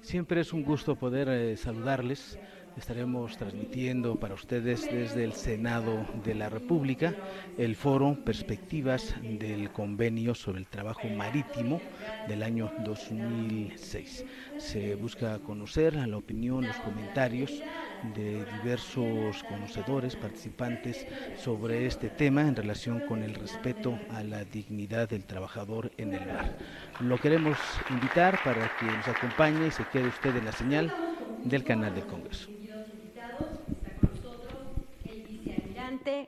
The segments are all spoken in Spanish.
Siempre es un gusto poder saludarles. Estaremos transmitiendo para ustedes desde el Senado de la República el foro Perspectivas del Convenio sobre el Trabajo Marítimo del año 2006. Se busca conocer la opinión, los comentarios de diversos conocedores, participantes sobre este tema en relación con el respeto a la dignidad del trabajador en el mar. Lo queremos invitar para que nos acompañe y se quede usted en la señal del canal del Congreso.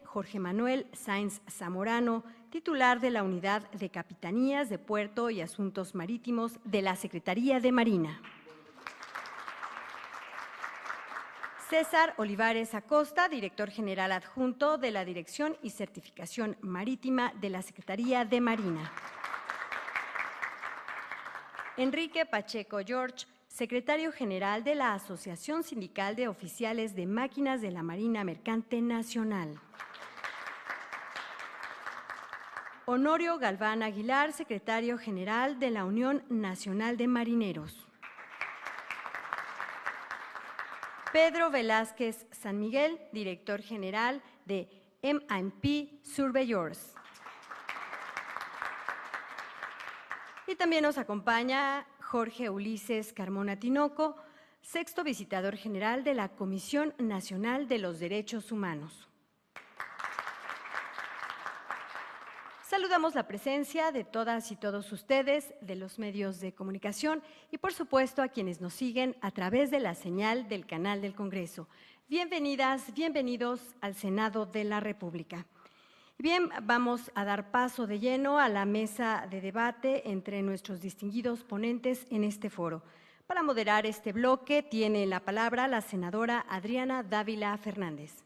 Jorge Manuel Sáenz Zamorano, titular de la Unidad de Capitanías de Puerto y Asuntos Marítimos de la Secretaría de Marina. César Olivares Acosta, director general adjunto de la Dirección y Certificación Marítima de la Secretaría de Marina. Enrique Pacheco George, secretario general de la Asociación Sindical de Oficiales de Máquinas de la Marina Mercante Nacional. Honorio Galván Aguilar, secretario general de la Unión Nacional de Marineros. Pedro Velázquez San Miguel, director general de M&P Surveyors. Y también nos acompaña Jorge Ulises Carmona Tinoco, sexto visitador general de la Comisión Nacional de los Derechos Humanos. Saludamos la presencia de todas y todos ustedes, de los medios de comunicación y, por supuesto, a quienes nos siguen a través de la señal del canal del Congreso. Bienvenidas, bienvenidos al Senado de la República. Bien, vamos a dar paso de lleno a la mesa de debate entre nuestros distinguidos ponentes en este foro. Para moderar este bloque tiene la palabra la senadora Adriana Dávila Fernández.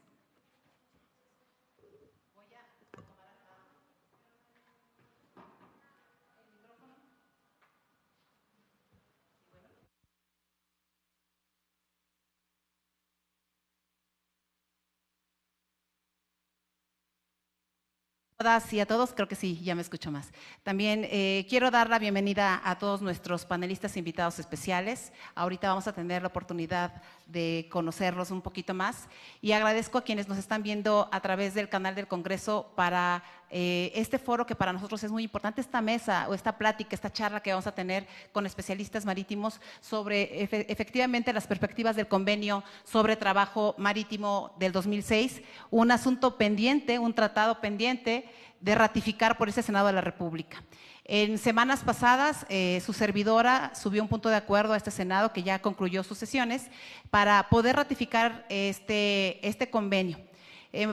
Y a todos, creo que sí, ya me escucho más. También quiero dar la bienvenida a todos nuestros panelistas e invitados especiales. Ahorita vamos a tener la oportunidad de conocerlos un poquito más y agradezco a quienes nos están viendo a través del canal del Congreso para este foro que para nosotros es muy importante, esta mesa o esta plática, esta charla que vamos a tener con especialistas marítimos sobre efectivamente las perspectivas del convenio sobre trabajo marítimo del 2006, un asunto pendiente, un tratado pendiente de ratificar por ese Senado de la República. En semanas pasadas, su servidora subió un punto de acuerdo a este Senado que ya concluyó sus sesiones para poder ratificar este convenio.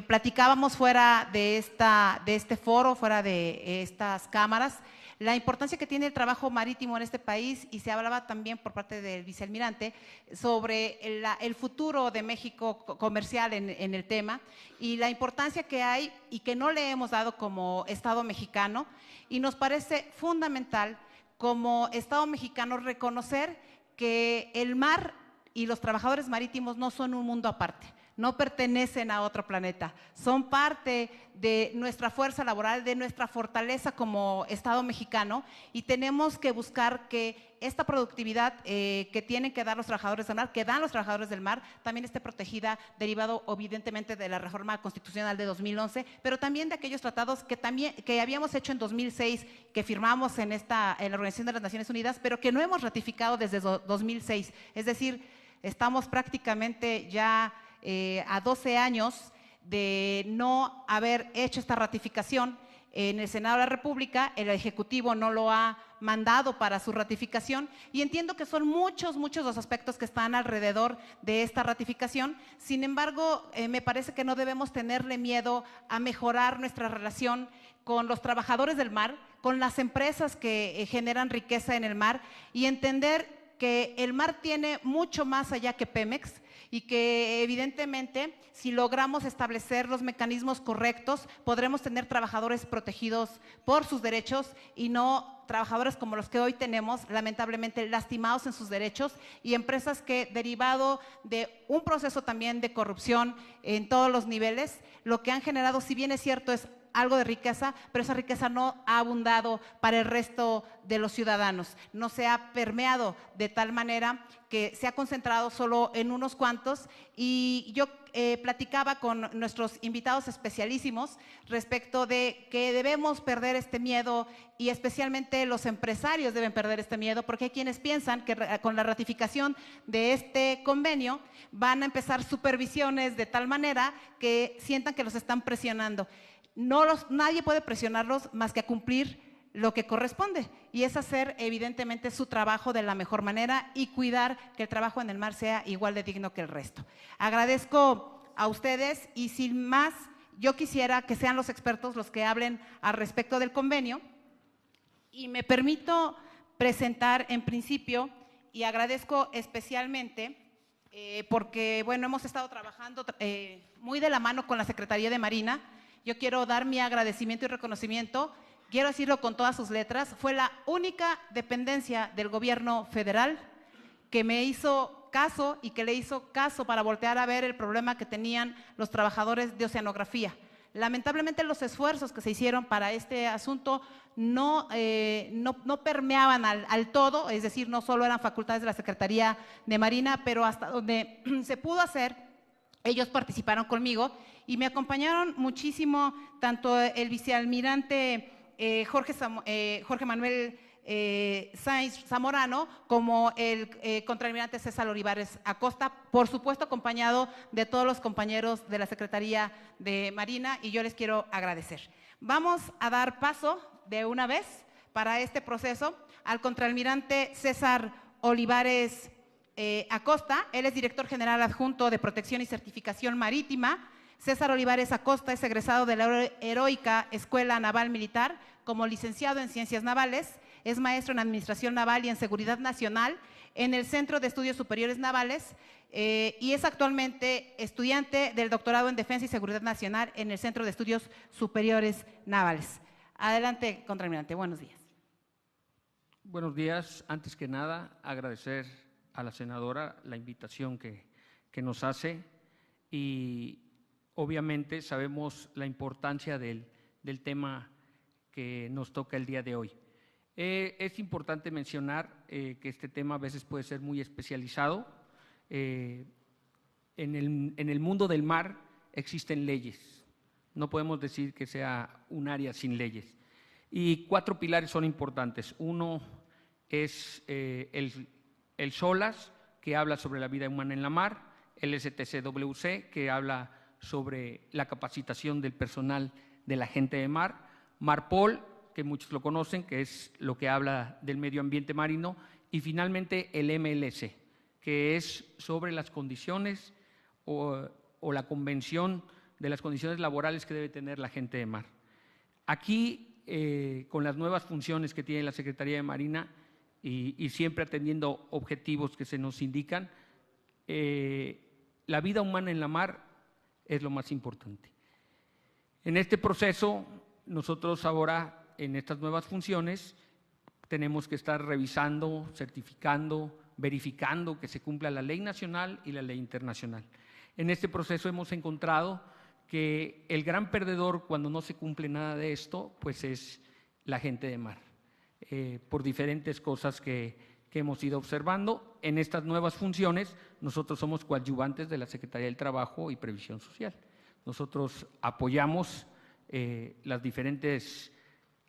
Platicábamos fuera de este foro, fuera de estas cámaras, la importancia que tiene el trabajo marítimo en este país y se hablaba también por parte del vicealmirante sobre el futuro de México comercial en el tema y la importancia que hay y que no le hemos dado como Estado mexicano y nos parece fundamental como Estado mexicano reconocer que el mar y los trabajadores marítimos no son un mundo aparte. No pertenecen a otro planeta, son parte de nuestra fuerza laboral, de nuestra fortaleza como Estado mexicano y tenemos que buscar que esta productividad que tienen que dar los trabajadores del mar, que dan los trabajadores del mar, también esté protegida, derivado evidentemente de la reforma constitucional de 2011, pero también de aquellos tratados que habíamos hecho en 2006, que firmamos en la Organización de las Naciones Unidas, pero que no hemos ratificado desde 2006. Es decir, estamos prácticamente ya a 12 años de no haber hecho esta ratificación en el Senado de la República, el Ejecutivo no lo ha mandado para su ratificación y entiendo que son muchos los aspectos que están alrededor de esta ratificación. Sin embargo, me parece que no debemos tenerle miedo a mejorar nuestra relación con los trabajadores del mar, con las empresas que generan riqueza en el mar y entender que el mar tiene mucho más allá que Pemex y que evidentemente si logramos establecer los mecanismos correctos podremos tener trabajadores protegidos por sus derechos y no trabajadores como los que hoy tenemos, lamentablemente lastimados en sus derechos y empresas que derivado de un proceso también de corrupción en todos los niveles, lo que han generado, si bien es cierto, es algo de riqueza, pero esa riqueza no ha abundado para el resto de los ciudadanos, no se ha permeado de tal manera que se ha concentrado solo en unos cuantos. Y yo platicaba con nuestros invitados especialísimos respecto de que debemos perder este miedo, y especialmente los empresarios deben perder este miedo, porque hay quienes piensan que con la ratificación de este convenio van a empezar supervisiones de tal manera que sientan que los están presionando. Nadie puede presionarlos más que a cumplir lo que corresponde, y es hacer evidentemente su trabajo de la mejor manera y cuidar que el trabajo en el mar sea igual de digno que el resto. Agradezco a ustedes, y sin más, yo quisiera que sean los expertos los que hablen al respecto del convenio, y me permito presentar en principio, y agradezco especialmente porque, bueno, hemos estado trabajando muy de la mano con la Secretaría de Marina. Yo quiero dar mi agradecimiento y reconocimiento. Quiero decirlo con todas sus letras, fue la única dependencia del gobierno federal que me hizo caso y que le hizo caso para voltear a ver el problema que tenían los trabajadores de oceanografía. Lamentablemente los esfuerzos que se hicieron para este asunto no permeaban al todo, es decir, no solo eran facultades de la Secretaría de Marina, pero hasta donde se pudo hacer, ellos participaron conmigo y me acompañaron muchísimo tanto el vicealmirante Jorge Manuel Sáenz Zamorano, como el contraalmirante César Olivares Acosta, por supuesto acompañado de todos los compañeros de la Secretaría de Marina, y yo les quiero agradecer. Vamos a dar paso de una vez para este proceso al contraalmirante César Olivares Acosta. Él es director general adjunto de Protección y Certificación Marítima. César Olivares Acosta es egresado de la Heroica Escuela Naval Militar como licenciado en Ciencias Navales, es maestro en Administración Naval y en Seguridad Nacional en el Centro de Estudios Superiores Navales, y es actualmente estudiante del doctorado en Defensa y Seguridad Nacional en el Centro de Estudios Superiores Navales. Adelante, contraalmirante, buenos días. Buenos días. Antes que nada, agradecer a la senadora la invitación que nos hace, y obviamente sabemos la importancia del tema que nos toca el día de hoy. Es importante mencionar que este tema a veces puede ser muy especializado. En el mundo del mar existen leyes, no podemos decir que sea un área sin leyes. Y 4 pilares son importantes. Uno es el SOLAS, que habla sobre la vida humana en la mar, el STCWC, que habla sobre la capacitación del personal de la gente de mar, MARPOL, que muchos lo conocen, que es lo que habla del medio ambiente marino, y finalmente el MLC, que es sobre las condiciones o la convención de las condiciones laborales que debe tener la gente de mar. Aquí, con las nuevas funciones que tiene la Secretaría de Marina y siempre atendiendo objetivos que se nos indican, la vida humana en la mar es lo más importante. En este proceso, nosotros ahora, en estas nuevas funciones, tenemos que estar revisando, certificando, verificando que se cumpla la ley nacional y la ley internacional. En este proceso hemos encontrado que el gran perdedor cuando no se cumple nada de esto, pues es la gente de mar, por diferentes cosas que hemos ido observando. En estas nuevas funciones, nosotros somos coadyuvantes de la Secretaría del Trabajo y Previsión Social. Nosotros apoyamos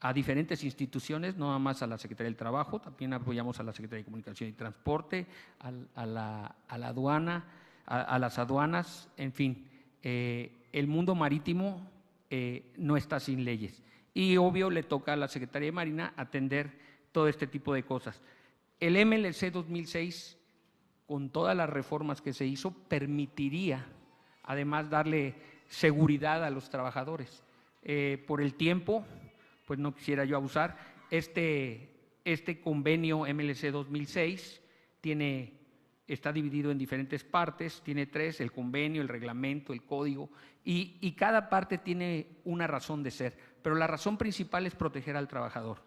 a diferentes instituciones, no nada más a la Secretaría del Trabajo, también apoyamos a la Secretaría de Comunicación y Transporte, a la aduana, a las aduanas, en fin. El mundo marítimo no está sin leyes, y obvio le toca a la Secretaría de Marina atender todo este tipo de cosas. El MLC 2006, con todas las reformas que se hizo, permitiría además darle seguridad a los trabajadores. Por el tiempo, pues no quisiera yo abusar. Este convenio MLC 2006 está dividido en diferentes partes, tiene 3, el convenio, el reglamento, el código, y cada parte tiene una razón de ser, pero la razón principal es proteger al trabajador.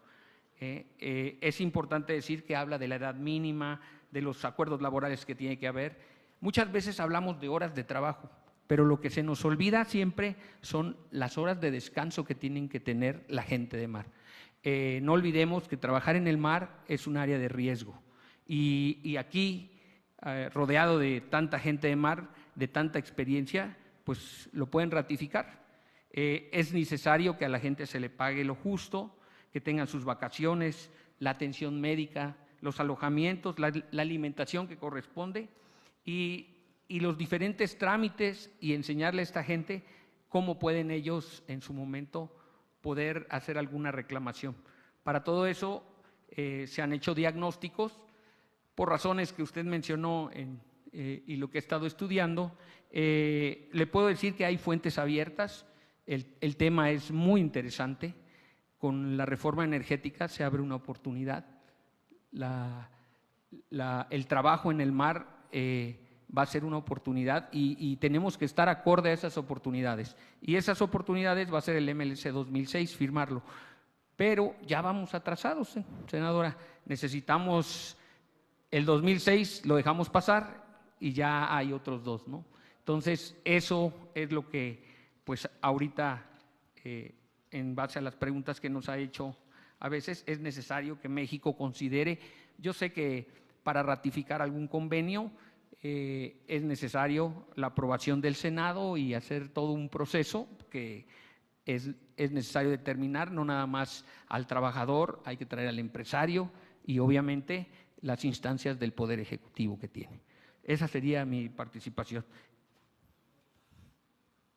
Es importante decir que habla de la edad mínima, de los acuerdos laborales que tiene que haber. Muchas veces hablamos de horas de trabajo, pero lo que se nos olvida siempre son las horas de descanso que tienen que tener la gente de mar. No olvidemos que trabajar en el mar es un área de riesgo y aquí, rodeado de tanta gente de mar, de tanta experiencia, pues lo pueden ratificar. Es necesario que a la gente se le pague lo justo, que tengan sus vacaciones, la atención médica, los alojamientos, la alimentación que corresponde y los diferentes trámites, y enseñarle a esta gente cómo pueden ellos en su momento poder hacer alguna reclamación. Para todo eso se han hecho diagnósticos por razones que usted mencionó y lo que he estado estudiando. Le puedo decir que hay fuentes abiertas, el tema es muy interesante. Con la reforma energética se abre una oportunidad. El trabajo en el mar va a ser una oportunidad y tenemos que estar acorde a esas oportunidades. Y esas oportunidades va a ser el MLC 2006, firmarlo. Pero ya vamos atrasados, senadora. Necesitamos el 2006, lo dejamos pasar y ya hay otros dos, ¿no? Entonces, eso es lo que, pues ahorita, en base a las preguntas que nos ha hecho a veces, es necesario que México considere. Yo sé que para ratificar algún convenio es necesario la aprobación del Senado y hacer todo un proceso que es necesario determinar, no nada más al trabajador, hay que traer al empresario y obviamente las instancias del Poder Ejecutivo que tiene. Esa sería mi participación.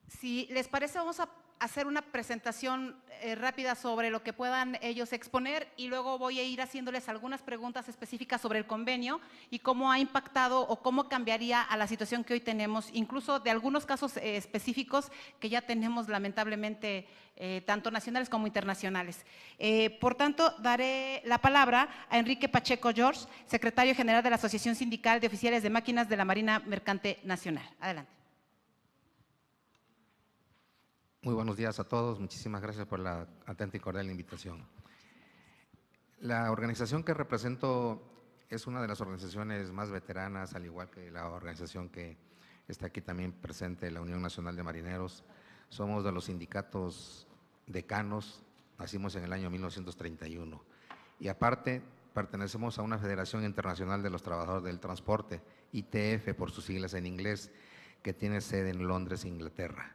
Si les parece, vamos a hacer una presentación rápida sobre lo que puedan ellos exponer y luego voy a ir haciéndoles algunas preguntas específicas sobre el convenio y cómo ha impactado o cómo cambiaría a la situación que hoy tenemos, incluso de algunos casos específicos que ya tenemos lamentablemente, tanto nacionales como internacionales. Por tanto, daré la palabra a Enrique Pacheco George, secretario general de la Asociación Sindical de Oficiales de Máquinas de la Marina Mercante Nacional. Adelante. Muy buenos días a todos, muchísimas gracias por la atenta y cordial invitación. La organización que represento es una de las organizaciones más veteranas, al igual que la organización que está aquí también presente, la Unión Nacional de Marineros. Somos de los sindicatos decanos, nacimos en el año 1931 y aparte pertenecemos a una Federación Internacional de los Trabajadores del Transporte, ITF por sus siglas en inglés, que tiene sede en Londres, Inglaterra.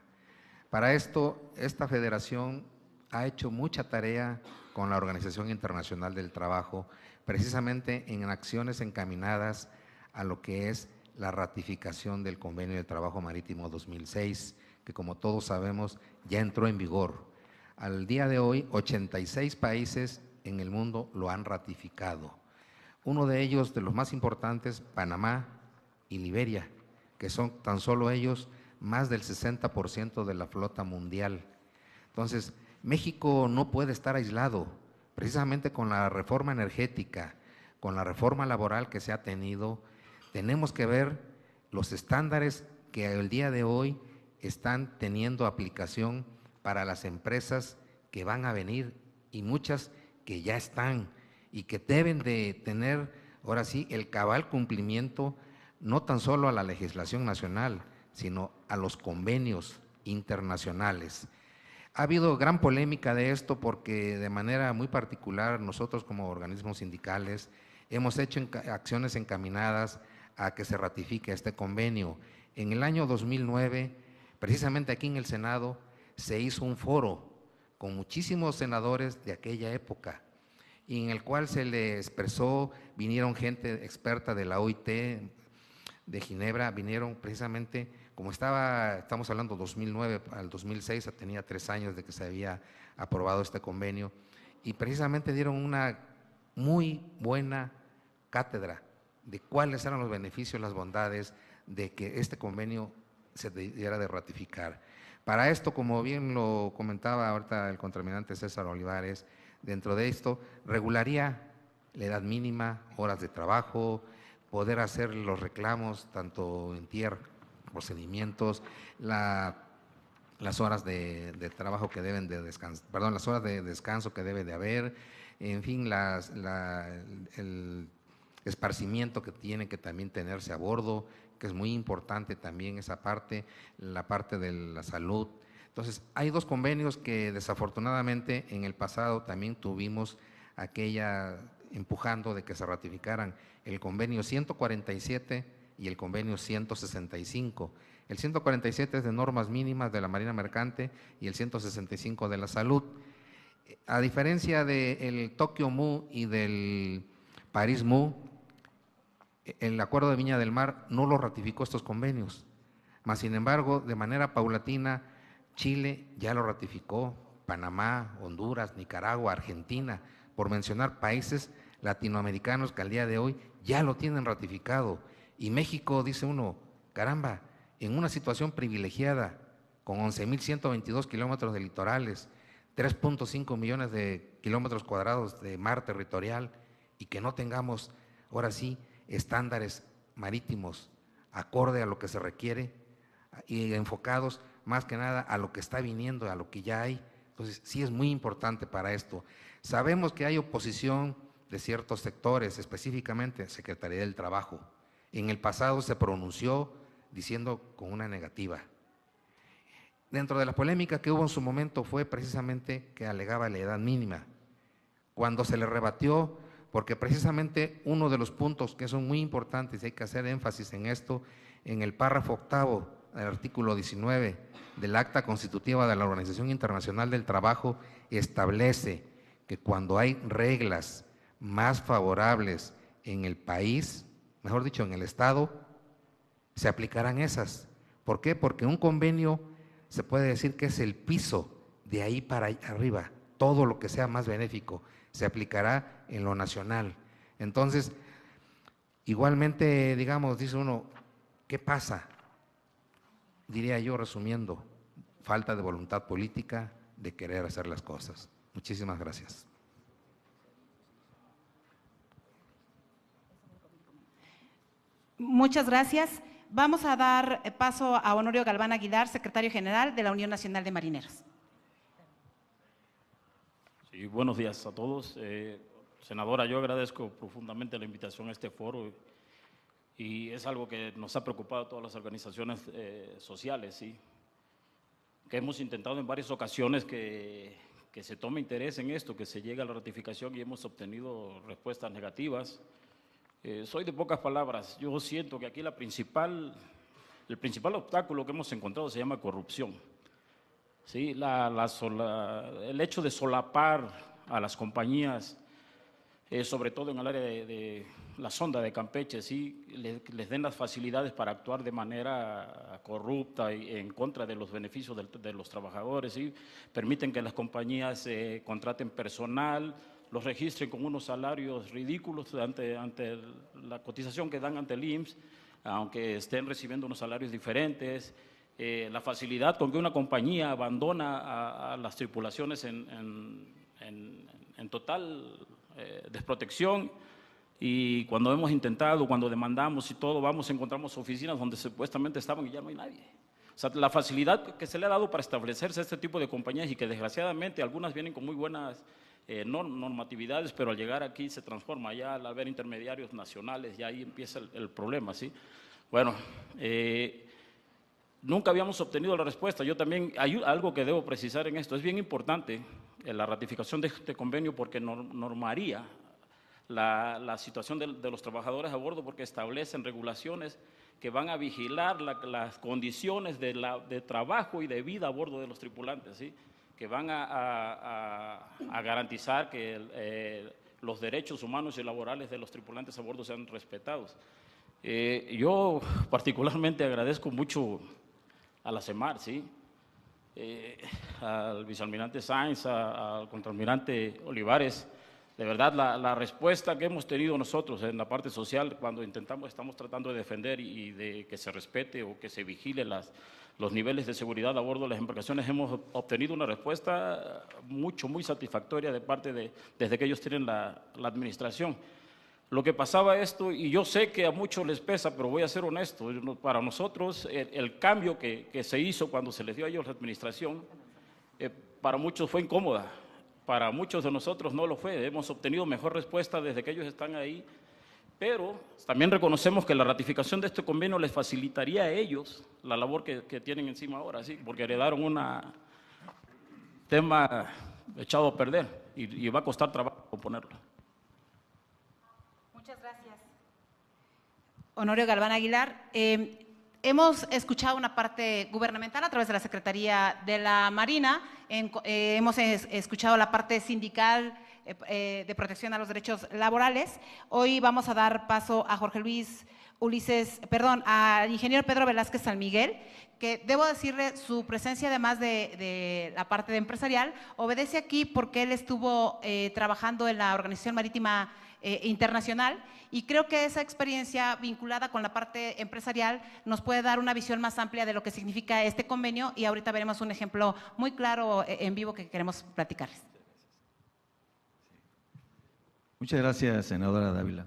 Para esto, esta federación ha hecho mucha tarea con la Organización Internacional del Trabajo, precisamente en acciones encaminadas a lo que es la ratificación del Convenio de Trabajo Marítimo 2006, que como todos sabemos ya entró en vigor. Al día de hoy, 86 países en el mundo lo han ratificado. Uno de ellos, de los más importantes, Panamá y Liberia, que son tan solo ellos más del 60% de la flota mundial. Entonces, México no puede estar aislado, precisamente con la reforma energética, con la reforma laboral que se ha tenido, tenemos que ver los estándares que el día de hoy están teniendo aplicación para las empresas que van a venir y muchas que ya están y que deben de tener, ahora sí, el cabal cumplimiento, no tan solo a la legislación nacional, sino a los convenios internacionales. Ha habido gran polémica de esto porque de manera muy particular nosotros como organismos sindicales hemos hecho acciones encaminadas a que se ratifique este convenio. En el año 2009, precisamente aquí en el Senado, se hizo un foro con muchísimos senadores de aquella época y en el cual se le expresó, vinieron gente experta de la OIT, de Ginebra, vinieron precisamente, como estamos hablando 2009 al 2006, tenía 3 años de que se había aprobado este convenio, y precisamente dieron una muy buena cátedra de cuáles eran los beneficios, las bondades de que este convenio se diera de ratificar. Para esto, como bien lo comentaba ahorita el contraalmirante César Olivares, dentro de esto regularía la edad mínima, horas de trabajo, poder hacer los reclamos tanto en tierra, procedimientos, las horas de trabajo que deben de descansar, perdón, las horas de descanso que debe de haber, en fin, esparcimiento que tiene que también tenerse a bordo, que es muy importante también esa parte, la parte de la salud. Entonces, hay dos convenios que desafortunadamente en el pasado también tuvimos aquella empujando de que se ratificaran, el convenio 147 y el convenio 165. El 147 es de normas mínimas de la Marina Mercante y el 165 de la salud. A diferencia del Tokio MU y del París MU, el Acuerdo de Viña del Mar no lo ratificó estos convenios, mas sin embargo, de manera paulatina, Chile ya lo ratificó, Panamá, Honduras, Nicaragua, Argentina, por mencionar países latinoamericanos que al día de hoy ya lo tienen ratificado. Y México, dice uno, caramba, en una situación privilegiada, con 11.122 kilómetros de litorales, 3.5 millones de kilómetros cuadrados de mar territorial, y que no tengamos, ahora sí, estándares marítimos acorde a lo que se requiere y enfocados más que nada a lo que está viniendo, a lo que ya hay. Entonces, sí es muy importante para esto. Sabemos que hay oposición de ciertos sectores, específicamente Secretaría del Trabajo. En el pasado se pronunció diciendo con una negativa. Dentro de la polémica que hubo en su momento fue precisamente que alegaba la edad mínima. Cuando se le rebatió, porque precisamente uno de los puntos que son muy importantes, y hay que hacer énfasis en esto, en el párrafo 8 del artículo 19 del Acta Constitutiva de la Organización Internacional del Trabajo, establece que cuando hay reglas más favorables en el país, mejor dicho, en el Estado, se aplicarán esas. ¿Por qué? Porque un convenio se puede decir que es el piso, de ahí para arriba, todo lo que sea más benéfico se aplicará en lo nacional. Entonces, igualmente, digamos, dice uno, ¿qué pasa? Diría yo, resumiendo, falta de voluntad política de querer hacer las cosas. Muchísimas gracias. Muchas gracias. Vamos a dar paso a Honorio Galván Aguilar, secretario general de la Unión Nacional de Marineros. Sí, buenos días a todos. Senadora, yo agradezco profundamente la invitación a este foro y es algo que nos ha preocupado a todas las organizaciones sociales, ¿sí? Que hemos intentado en varias ocasiones que se tome interés en esto, que se llegue a la ratificación, y hemos obtenido respuestas negativas. Soy de pocas palabras. Yo siento que aquí el principal obstáculo que hemos encontrado se llama corrupción. ¿Sí? El hecho de solapar a las compañías, sobre todo en el área de la sonda de Campeche, ¿sí? les den las facilidades para actuar de manera corrupta y en contra de los beneficios de los trabajadores, ¿sí? Permiten que las compañías contraten personal, los registren con unos salarios ridículos ante la cotización que dan ante el IMSS, aunque estén recibiendo unos salarios diferentes. La facilidad con que una compañía abandona a las tripulaciones en total desprotección, y cuando hemos intentado, cuando demandamos y todo, encontramos oficinas donde supuestamente estaban y ya no hay nadie. O sea, la facilidad que se le ha dado para establecerse este tipo de compañías, y que desgraciadamente algunas vienen con muy buenas normatividades, pero al llegar aquí se transforma, ya al haber intermediarios nacionales, ya ahí empieza el problema, ¿sí? Bueno, nunca habíamos obtenido la respuesta. Yo también, hay algo que debo precisar en esto, es bien importante la ratificación de este convenio, porque normaría la situación de los trabajadores a bordo, porque establecen regulaciones que van a vigilar las condiciones de trabajo y de vida a bordo de los tripulantes, ¿sí? Que van a garantizar que los derechos humanos y laborales de los tripulantes a bordo sean respetados. Yo particularmente agradezco mucho a la CEMAR, ¿sí? Al vicealmirante Sáenz, al contraalmirante Olivares. De verdad, la respuesta que hemos tenido nosotros en la parte social, cuando estamos tratando de defender y de que se respete o que se vigile los niveles de seguridad a bordo de las embarcaciones, hemos obtenido una respuesta muy satisfactoria desde que ellos tienen la administración. Lo que pasaba esto, y yo sé que a muchos les pesa, pero voy a ser honesto, para nosotros el cambio que se hizo cuando se les dio a ellos la administración, para muchos fue incómoda. Para muchos de nosotros no lo fue. Hemos obtenido mejor respuesta desde que ellos están ahí, pero también reconocemos que la ratificación de este convenio les facilitaría a ellos la labor que tienen encima ahora, ¿sí? Porque heredaron un tema echado a perder y va a costar trabajo componerlo. Muchas gracias. Honorio Galván Aguilar, hemos escuchado una parte gubernamental a través de la Secretaría de la Marina, hemos escuchado la parte sindical de protección a los derechos laborales. Hoy vamos a dar paso a al ingeniero Pedro Velázquez San Miguel, que debo decirle, su presencia además de la parte de empresarial, obedece aquí porque él estuvo trabajando en la Organización Marítima Internacional, y creo que esa experiencia vinculada con la parte empresarial nos puede dar una visión más amplia de lo que significa este convenio, y ahorita veremos un ejemplo muy claro en vivo que queremos platicarles. Muchas gracias, senadora Dávila,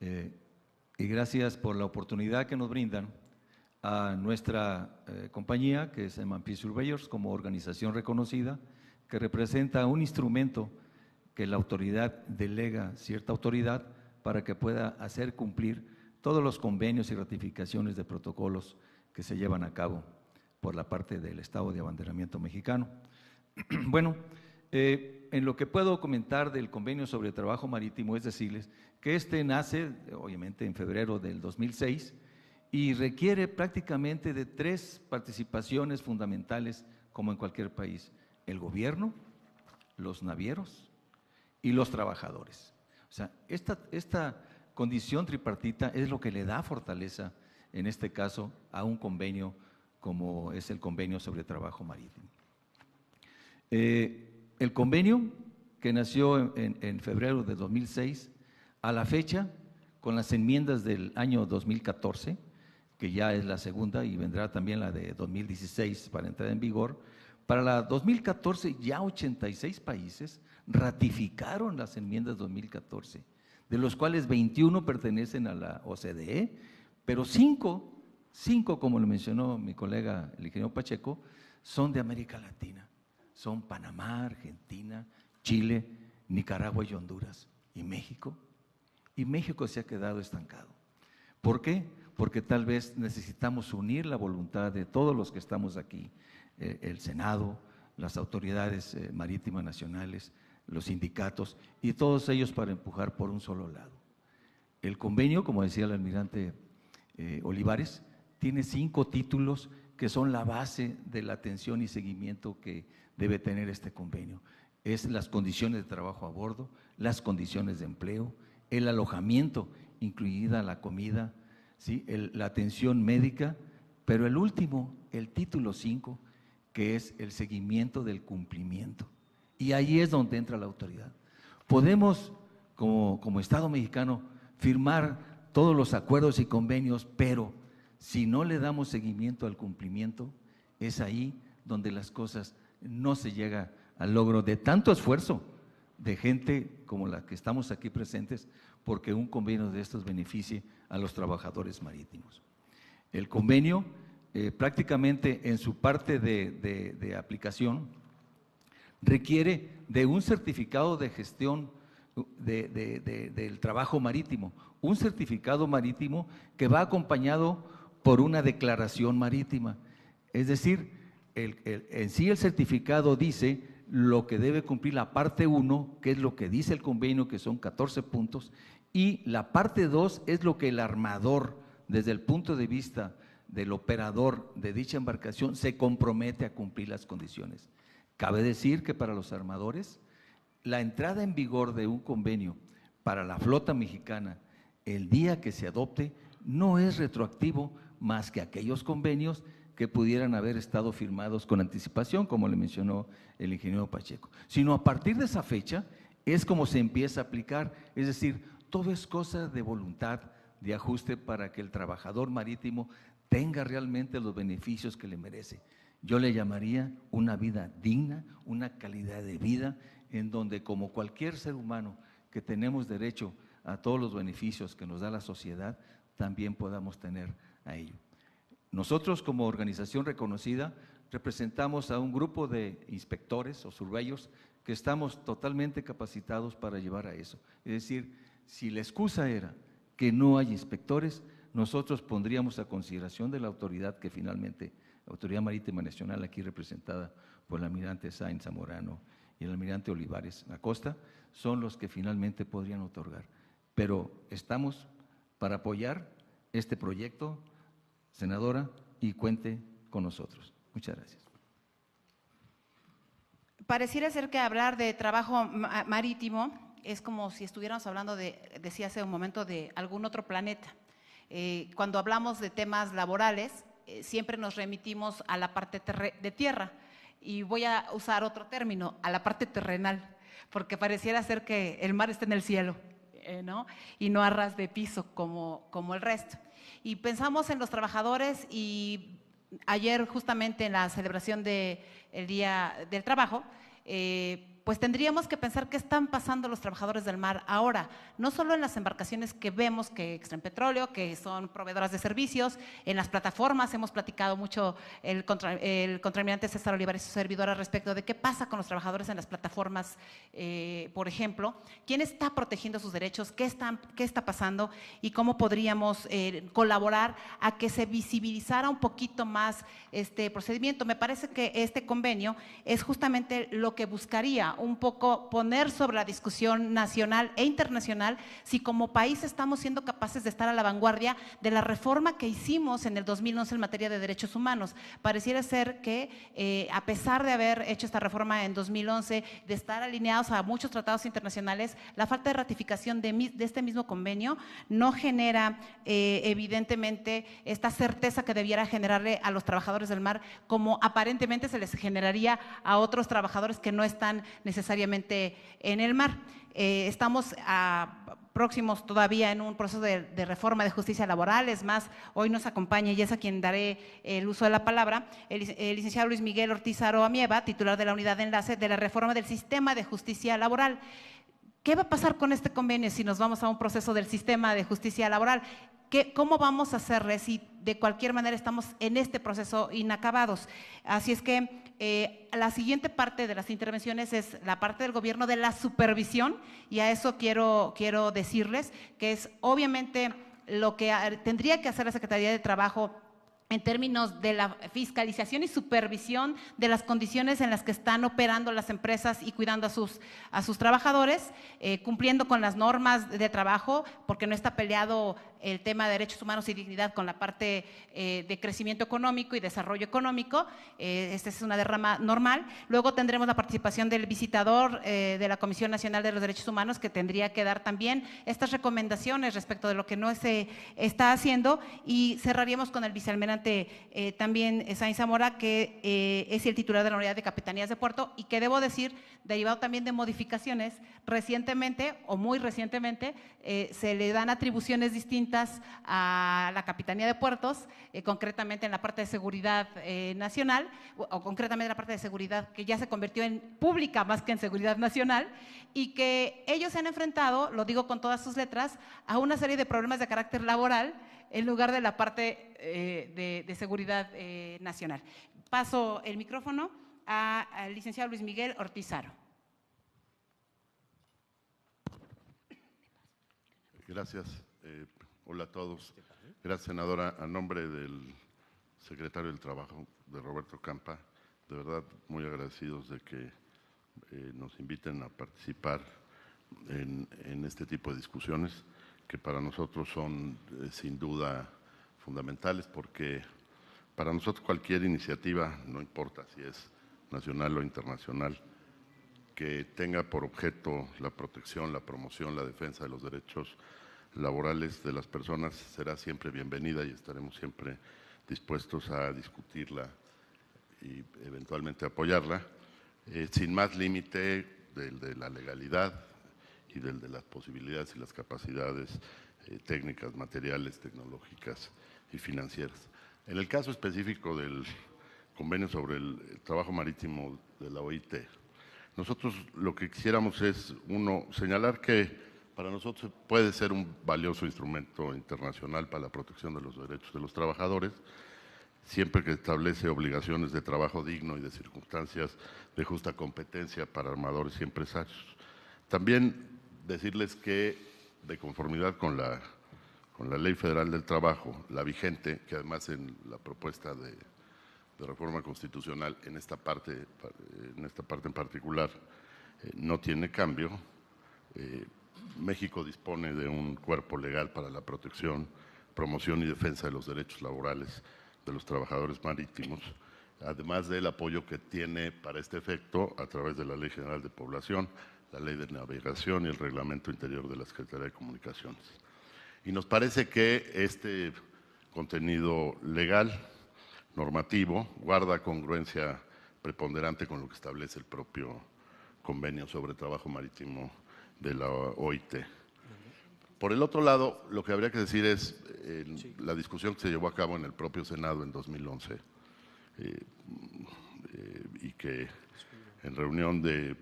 y gracias por la oportunidad que nos brindan a nuestra compañía, que es M&P Surveyors, como organización reconocida, que representa un instrumento que la autoridad delega cierta autoridad para que pueda hacer cumplir todos los convenios y ratificaciones de protocolos que se llevan a cabo por la parte del Estado de Abanderamiento Mexicano. Bueno, en lo que puedo comentar del convenio sobre trabajo marítimo es decirles que este nace, obviamente, en febrero del 2006 y requiere prácticamente de 3 participaciones fundamentales, como en cualquier país: el gobierno, los navieros y los trabajadores. O sea, esta condición tripartita es lo que le da fortaleza, en este caso, a un convenio como es el convenio sobre trabajo marítimo. El convenio, que nació en febrero de 2006, a la fecha, con las enmiendas del año 2014, que ya es la segunda y vendrá también la de 2016 para entrar en vigor, para la 2014 ya 86 países ratificaron las enmiendas 2014, de los cuales 21 pertenecen a la OCDE, pero 5, como lo mencionó mi colega el ingeniero Pacheco, son de América Latina. Son Panamá, Argentina, Chile, Nicaragua y Honduras. ¿Y México? Y México se ha quedado estancado. ¿Por qué? Porque tal vez necesitamos unir la voluntad de todos los que estamos aquí, el Senado, las autoridades marítimas nacionales, los sindicatos y todos ellos para empujar por un solo lado. El convenio, como decía el almirante Olivares, tiene 5 títulos que son la base de la atención y seguimiento que debe tener este convenio. Es las condiciones de trabajo a bordo, las condiciones de empleo, el alojamiento, incluida la comida, ¿sí? La atención médica, pero el último, el título 5, que es el seguimiento del cumplimiento. Y ahí es donde entra la autoridad. Podemos, como Estado mexicano, firmar todos los acuerdos y convenios, pero si no le damos seguimiento al cumplimiento, es ahí donde las cosas no se llega al logro de tanto esfuerzo de gente como la que estamos aquí presentes, porque un convenio de estos beneficie a los trabajadores marítimos. El convenio, prácticamente en su parte de aplicación, requiere de un certificado de gestión del trabajo marítimo, un certificado marítimo que va acompañado por una declaración marítima. Es decir, en sí el certificado dice lo que debe cumplir la parte 1, que es lo que dice el convenio, que son 14 puntos, y la parte 2 es lo que el armador, desde el punto de vista del operador de dicha embarcación, se compromete a cumplir las condiciones. Cabe decir que para los armadores, la entrada en vigor de un convenio para la flota mexicana el día que se adopte no es retroactivo más que aquellos convenios que pudieran haber estado firmados con anticipación, como le mencionó el ingeniero Pacheco, sino a partir de esa fecha es como se empieza a aplicar. Es decir, todo es cosa de voluntad, de ajuste para que el trabajador marítimo tenga realmente los beneficios que le merece. Yo le llamaría una vida digna, una calidad de vida en donde, como cualquier ser humano que tenemos derecho a todos los beneficios que nos da la sociedad, también podamos tener a ello. Nosotros, como organización reconocida, representamos a un grupo de inspectores o surveyors que estamos totalmente capacitados para llevar a eso. Es decir, si la excusa era que no hay inspectores, nosotros pondríamos a consideración de la autoridad que finalmente, la Autoridad Marítima Nacional, aquí representada por el almirante Sáenz Zamorano y el almirante Olivares Acosta, son los que finalmente podrían otorgar. Pero estamos para apoyar este proyecto, senadora, y cuente con nosotros. Muchas gracias. Pareciera ser que hablar de trabajo marítimo es como si estuviéramos hablando decía hace un momento, de algún otro planeta. Cuando hablamos de temas laborales, siempre nos remitimos a la parte de tierra, y voy a usar otro término, a la parte terrenal, porque pareciera ser que el mar está en el cielo, ¿no? Y no a ras de piso como el resto. Y pensamos en los trabajadores, y ayer justamente en la celebración del Día del Trabajo, pues tendríamos que pensar qué están pasando los trabajadores del mar ahora, no solo en las embarcaciones que vemos que extraen petróleo, que son proveedoras de servicios, en las plataformas. Hemos platicado mucho el contraalmirante César Olivares y su servidora respecto de qué pasa con los trabajadores en las plataformas, por ejemplo, quién está protegiendo sus derechos, qué está pasando y cómo podríamos colaborar a que se visibilizara un poquito más este procedimiento. Me parece que este convenio es justamente lo que buscaría un poco poner sobre la discusión nacional e internacional si como país estamos siendo capaces de estar a la vanguardia de la reforma que hicimos en el 2011 en materia de derechos humanos. Pareciera ser que a pesar de haber hecho esta reforma en 2011, de estar alineados a muchos tratados internacionales, la falta de ratificación de este mismo convenio no genera evidentemente esta certeza que debiera generarle a los trabajadores del mar, como aparentemente se les generaría a otros trabajadores que no están necesariamente en el mar. Estamos próximos todavía en un proceso de reforma de justicia laboral. Es más, hoy nos acompaña, y es a quien daré el uso de la palabra, el licenciado Luis Miguel Ortiz Aro Amieva, titular de la unidad de enlace de la reforma del sistema de justicia laboral. ¿Qué va a pasar con este convenio si nos vamos a un proceso del sistema de justicia laboral? ¿Cómo vamos a hacerle si de cualquier manera estamos en este proceso inacabados? Así es que la siguiente parte de las intervenciones es la parte del gobierno de la supervisión, y a eso quiero decirles que es obviamente lo que tendría que hacer la Secretaría de Trabajo en términos de la fiscalización y supervisión de las condiciones en las que están operando las empresas y cuidando a sus trabajadores, cumpliendo con las normas de trabajo, porque no está peleado el tema de derechos humanos y dignidad con la parte de crecimiento económico y desarrollo económico. Esta es una derrama normal. Luego tendremos la participación del visitador de la Comisión Nacional de los Derechos Humanos, que tendría que dar también estas recomendaciones respecto de lo que no se está haciendo, y cerraríamos con el vicealmirante también Sáenz Zamora, que es el titular de la unidad de capitanías de puerto, y que debo decir, derivado también de modificaciones, recientemente o muy recientemente se le dan atribuciones distintas a la Capitanía de Puertos, concretamente en la parte de seguridad nacional, o concretamente en la parte de seguridad que ya se convirtió en pública más que en seguridad nacional, y que ellos se han enfrentado, lo digo con todas sus letras, a una serie de problemas de carácter laboral en lugar de la parte de seguridad nacional. Paso el micrófono al licenciado Luis Miguel Ortiz Aro. Gracias. Hola a todos. Gracias, senadora. A nombre del secretario del Trabajo, de Roberto Campa, de verdad muy agradecidos de que nos inviten a participar en este tipo de discusiones, que para nosotros son sin duda fundamentales, porque para nosotros cualquier iniciativa, no importa si es nacional o internacional, que tenga por objeto la protección, la promoción, la defensa de los derechos laborales de las personas será siempre bienvenida, y estaremos siempre dispuestos a discutirla y eventualmente apoyarla, sin más límite del de la legalidad y del de las posibilidades y las capacidades técnicas, materiales, tecnológicas y financieras. En el caso específico del convenio sobre el trabajo marítimo de la OIT, nosotros lo que quisiéramos es, uno, señalar que para nosotros puede ser un valioso instrumento internacional para la protección de los derechos de los trabajadores, siempre que establece obligaciones de trabajo digno y de circunstancias de justa competencia para armadores y empresarios. También decirles que, de conformidad con la con la Ley Federal del Trabajo, la vigente, que además en la propuesta de reforma constitucional en esta parte en particular no tiene cambio, México dispone de un cuerpo legal para la protección, promoción y defensa de los derechos laborales de los trabajadores marítimos, además del apoyo que tiene para este efecto a través de la Ley General de Población, la Ley de Navegación y el Reglamento Interior de la Secretaría de Comunicaciones. Y nos parece que este contenido legal, normativo, guarda congruencia preponderante con lo que establece el propio Convenio sobre Trabajo Marítimo de la OIT. Por el otro lado, lo que habría que decir es la discusión que se llevó a cabo en el propio Senado en 2011 y que en reunión de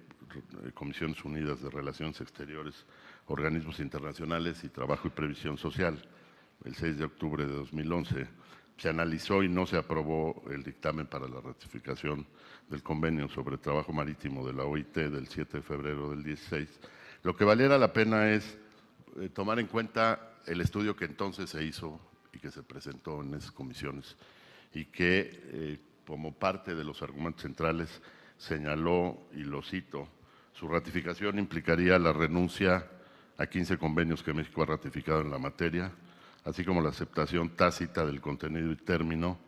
Comisiones Unidas de Relaciones Exteriores, Organismos Internacionales y Trabajo y Previsión Social, el 6 de octubre de 2011, se analizó y no se aprobó el dictamen para la ratificación del Convenio sobre Trabajo Marítimo de la OIT del 7 de febrero del 16. Lo que valiera la pena es tomar en cuenta el estudio que entonces se hizo y que se presentó en esas comisiones y que como parte de los argumentos centrales señaló, y lo cito, su ratificación implicaría la renuncia a 15 convenios que México ha ratificado en la materia, así como la aceptación tácita del contenido y término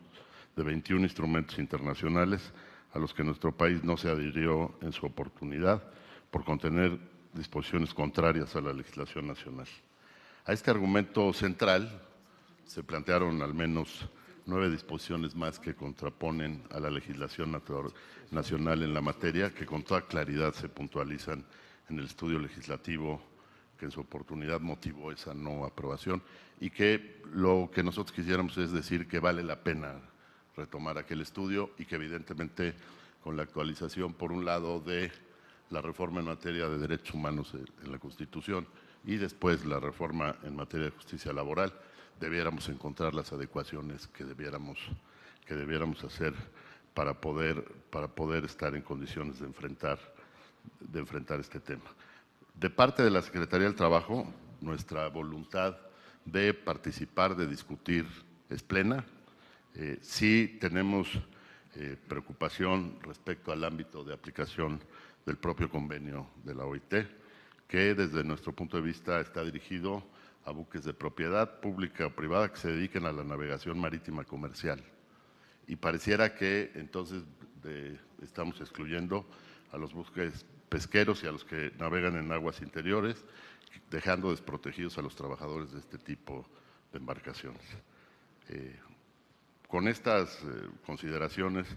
de 21 instrumentos internacionales a los que nuestro país no se adhirió en su oportunidad por contener disposiciones contrarias a la legislación nacional. A este argumento central se plantearon al menos 9 disposiciones más que contraponen a la legislación nacional en la materia, que con toda claridad se puntualizan en el estudio legislativo que en su oportunidad motivó esa no aprobación y que lo que nosotros quisiéramos es decir que vale la pena retomar aquel estudio y que evidentemente con la actualización, por un lado, de la reforma en materia de derechos humanos en la Constitución y después la reforma en materia de justicia laboral, debiéramos encontrar las adecuaciones que debiéramos hacer para poder estar en condiciones de enfrentar este tema. De parte de la Secretaría del Trabajo, nuestra voluntad de participar, de discutir, es plena. Sí tenemos preocupación respecto al ámbito de aplicación del propio convenio de la OIT, que desde nuestro punto de vista está dirigido a buques de propiedad pública o privada que se dediquen a la navegación marítima comercial. Y pareciera que entonces estamos excluyendo a los buques pesqueros y a los que navegan en aguas interiores, dejando desprotegidos a los trabajadores de este tipo de embarcaciones. Con estas consideraciones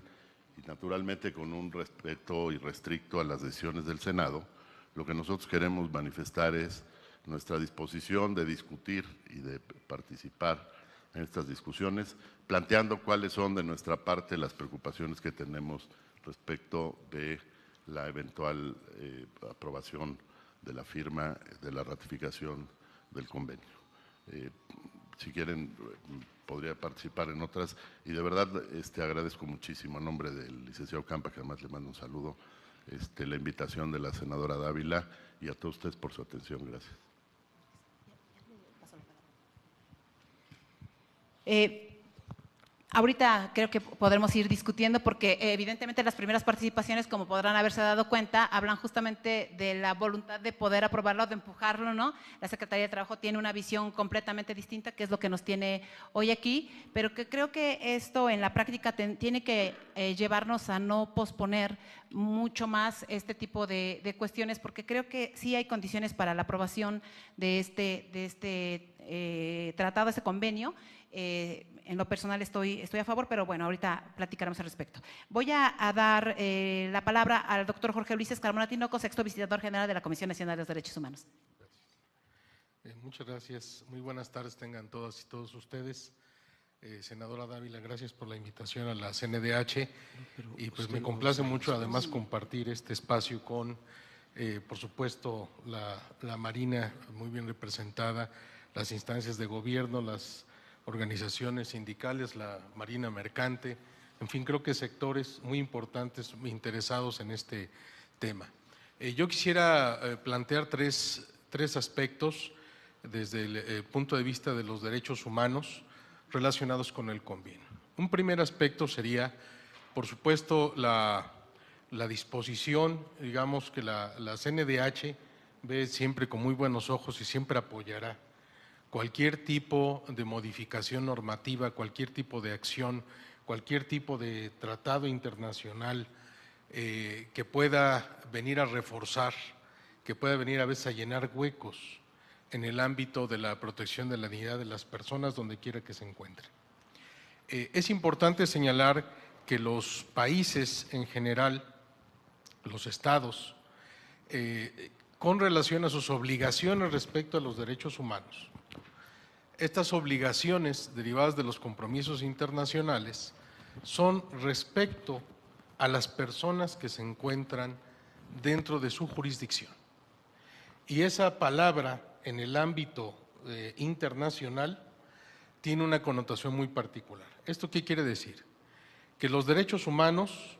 y naturalmente con un respeto irrestricto a las decisiones del Senado, lo que nosotros queremos manifestar es nuestra disposición de discutir y de participar en estas discusiones, planteando cuáles son de nuestra parte las preocupaciones que tenemos respecto de la eventual aprobación de la firma, de la ratificación del convenio. Si quieren, podría participar en otras y de verdad agradezco muchísimo a nombre del licenciado Campa, que además le mando un saludo, la invitación de la senadora Dávila y a todos ustedes por su atención. Gracias. Ahorita creo que podremos ir discutiendo porque evidentemente las primeras participaciones, como podrán haberse dado cuenta, hablan justamente de la voluntad de poder aprobarlo, de empujarlo, ¿no? La Secretaría de Trabajo tiene una visión completamente distinta, que es lo que nos tiene hoy aquí, pero que creo que esto en la práctica tiene que llevarnos a no posponer mucho más este tipo de cuestiones, porque creo que sí hay condiciones para la aprobación de este tratado, este convenio. En lo personal estoy a favor, pero bueno, ahorita platicaremos al respecto. Voy a dar la palabra al doctor Jorge Luis Escarmona Tinoco, sexto visitador general de la Comisión Nacional de los Derechos Humanos. Muchas gracias. Muy buenas tardes tengan todas y todos ustedes. Senadora Dávila, gracias por la invitación a la CNDH y pues me complace mucho además compartir este espacio con, por supuesto, la Marina muy bien representada, las instancias de gobierno, las organizaciones sindicales, la Marina Mercante, en fin, creo que sectores muy importantes, muy interesados en este tema. Yo quisiera plantear tres aspectos. desde el punto de vista de los derechos humanos relacionados con el convenio. Un primer aspecto sería, por supuesto, la disposición, digamos que la CNDH ve siempre con muy buenos ojos y siempre apoyará cualquier tipo de modificación normativa, cualquier tipo de acción, cualquier tipo de tratado internacional que pueda venir a reforzar, que pueda venir a veces a llenar huecos en el ámbito de la protección de la dignidad de las personas donde quiera que se encuentren. Es importante señalar que los países en general, los estados, con relación a sus obligaciones respecto a los derechos humanos, estas obligaciones derivadas de los compromisos internacionales son respecto a las personas que se encuentran dentro de su jurisdicción. Y esa palabra en el ámbito internacional tiene una connotación muy particular. ¿Esto qué quiere decir? Que los derechos humanos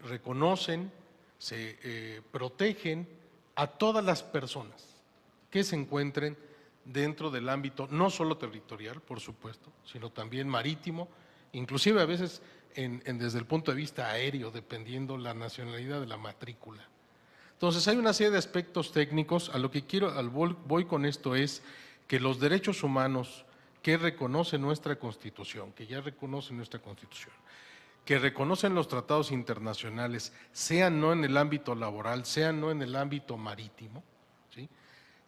reconocen, se protegen a todas las personas que se encuentren dentro del ámbito no solo territorial, por supuesto, sino también marítimo, inclusive a veces desde el punto de vista aéreo, dependiendo la nacionalidad de la matrícula. Entonces hay una serie de aspectos técnicos. A lo que voy con esto es que los derechos humanos que reconoce nuestra Constitución, que ya reconoce nuestra Constitución, que reconocen los tratados internacionales, sean no en el ámbito laboral, sean no en el ámbito marítimo, ¿sí?,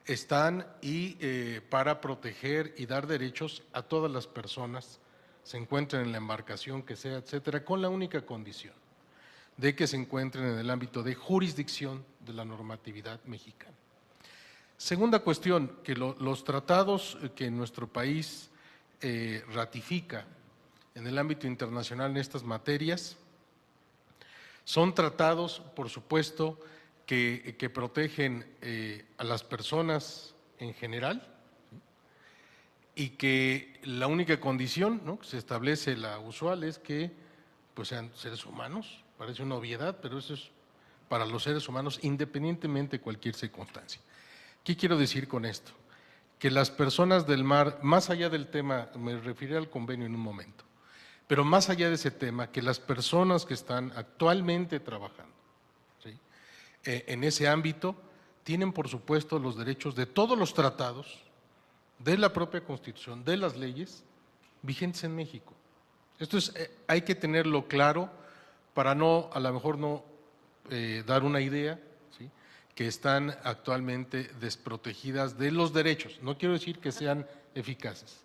están para proteger y dar derechos a todas las personas, se encuentren en la embarcación que sea, etcétera, con la única condición de que se encuentren en el ámbito de jurisdicción de la normatividad mexicana. Segunda cuestión, que los tratados que nuestro país ratifica en el ámbito internacional en estas materias son tratados, por supuesto, que protegen a las personas en general y que la única condición, ¿no?, que se establece, la usual, es que pues sean seres humanos. Parece una obviedad, pero eso es para los seres humanos independientemente de cualquier circunstancia. ¿Qué quiero decir con esto? Que las personas del mar, más allá del tema, me referiré al convenio en un momento, pero más allá de ese tema, que las personas que están actualmente trabajando, ¿sí?, en ese ámbito, tienen por supuesto los derechos de todos los tratados, de la propia Constitución, de las leyes vigentes en México. Esto hay que tenerlo claro para no, a lo mejor no dar una idea, ¿sí?, que están actualmente desprotegidas de los derechos. No quiero decir que sean eficaces,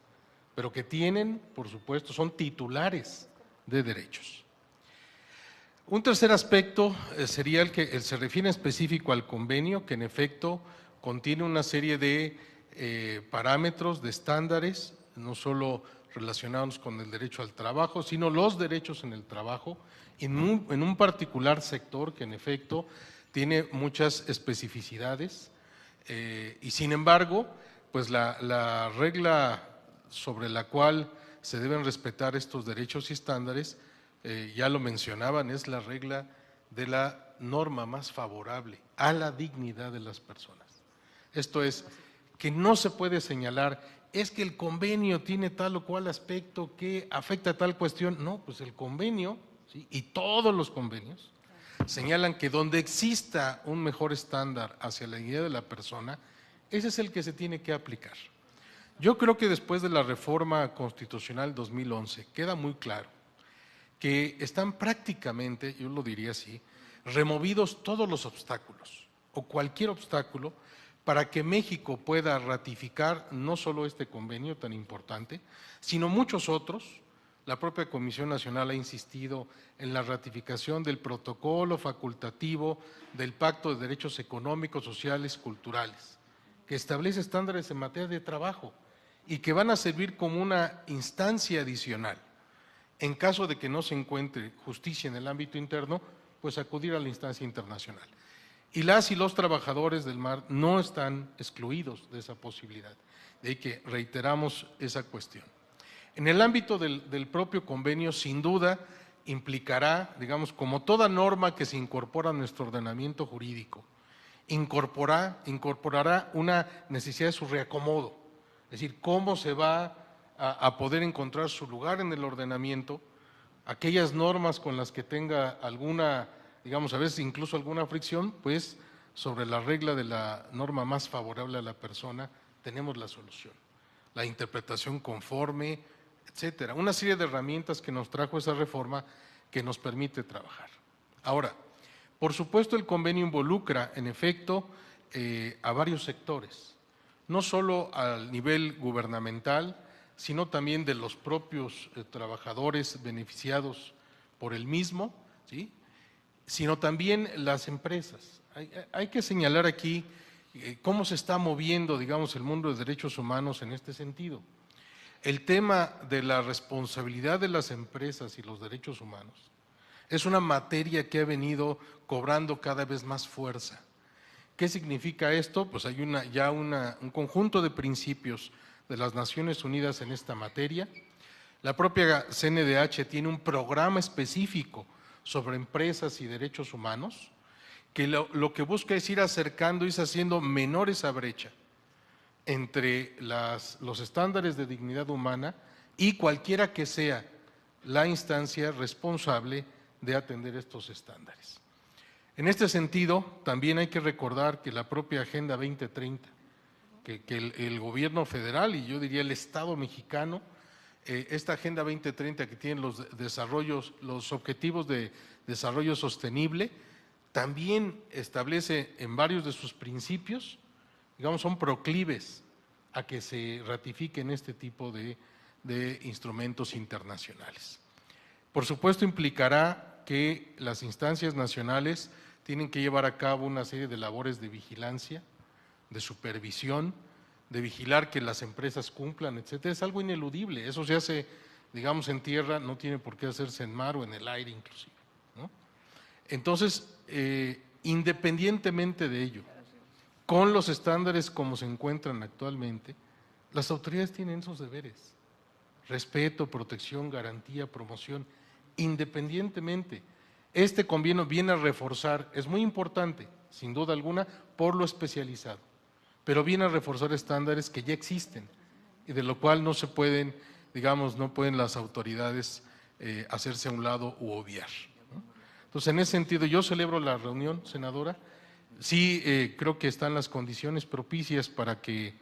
pero que tienen, por supuesto, son titulares de derechos. Un tercer aspecto sería el que se refiere en específico al convenio, que en efecto contiene una serie de parámetros, de estándares, no solo relacionados con el derecho al trabajo, sino los derechos en el trabajo, en un particular sector que en efecto tiene muchas especificidades y sin embargo, pues la regla sobre la cual se deben respetar estos derechos y estándares, ya lo mencionaban, es la regla de la norma más favorable a la dignidad de las personas. Esto es, que no se puede señalar, es que el convenio tiene tal o cual aspecto que afecta a tal cuestión. No, pues el convenio, ¿sí?, y todos los convenios señalan que donde exista un mejor estándar hacia la dignidad de la persona, ese es el que se tiene que aplicar. Yo creo que después de la reforma constitucional 2011 queda muy claro que están prácticamente, yo lo diría así, removidos todos los obstáculos o cualquier obstáculo para que México pueda ratificar no solo este convenio tan importante, sino muchos otros. La propia Comisión Nacional ha insistido en la ratificación del protocolo facultativo del Pacto de Derechos Económicos, Sociales, Culturales, que establece estándares en materia de trabajo y que van a servir como una instancia adicional. En caso de que no se encuentre justicia en el ámbito interno, pues acudir a la instancia internacional. Y las y los trabajadores del mar no están excluidos de esa posibilidad. De ahí que reiteramos esa cuestión. En el ámbito del propio convenio, sin duda, implicará, digamos, como toda norma que se incorpora a nuestro ordenamiento jurídico incorporará una necesidad de su reacomodo, es decir, cómo se va a poder encontrar su lugar en el ordenamiento, aquellas normas con las que tenga alguna, digamos, a veces incluso alguna fricción, pues sobre la regla de la norma más favorable a la persona tenemos la solución, la interpretación conforme, etcétera. Una serie de herramientas que nos trajo esa reforma que nos permite trabajar. Ahora, por supuesto, el convenio involucra, en efecto, a varios sectores, no solo al nivel gubernamental, sino también de los propios trabajadores beneficiados por el mismo, ¿sí?, sino también las empresas. Hay que señalar aquí cómo se está moviendo, digamos, el mundo de derechos humanos en este sentido. El tema de la responsabilidad de las empresas y los derechos humanos es una materia que ha venido cobrando cada vez más fuerza. ¿Qué significa esto? Pues hay un conjunto de principios de las Naciones Unidas en esta materia. La propia CNDH tiene un programa específico sobre empresas y derechos humanos que lo que busca es ir acercando, ir haciendo menor esa brecha entre los estándares de dignidad humana y cualquiera que sea la instancia responsable de atender estos estándares. En este sentido, también hay que recordar que la propia Agenda 2030, que el gobierno federal y yo diría el Estado mexicano, esta Agenda 2030 que tiene los objetivos de desarrollo sostenible, también establece en varios de sus principios, digamos, son proclives a que se ratifiquen este tipo de instrumentos internacionales. Por supuesto, implicará que las instancias nacionales tienen que llevar a cabo una serie de labores de vigilancia, de supervisión, de vigilar que las empresas cumplan, etcétera. Es algo ineludible, eso se hace, digamos, en tierra, no tiene por qué hacerse en mar o en el aire inclusive, ¿no? Entonces, independientemente de ello, con los estándares como se encuentran actualmente, las autoridades tienen esos deberes: respeto, protección, garantía, promoción, independientemente. Este convenio viene a reforzar, es muy importante, sin duda alguna, por lo especializado, pero viene a reforzar estándares que ya existen y de lo cual no se pueden, digamos, no pueden las autoridades hacerse a un lado u obviar, ¿no? Entonces, en ese sentido, yo celebro la reunión, senadora. Sí, creo que están las condiciones propicias para que,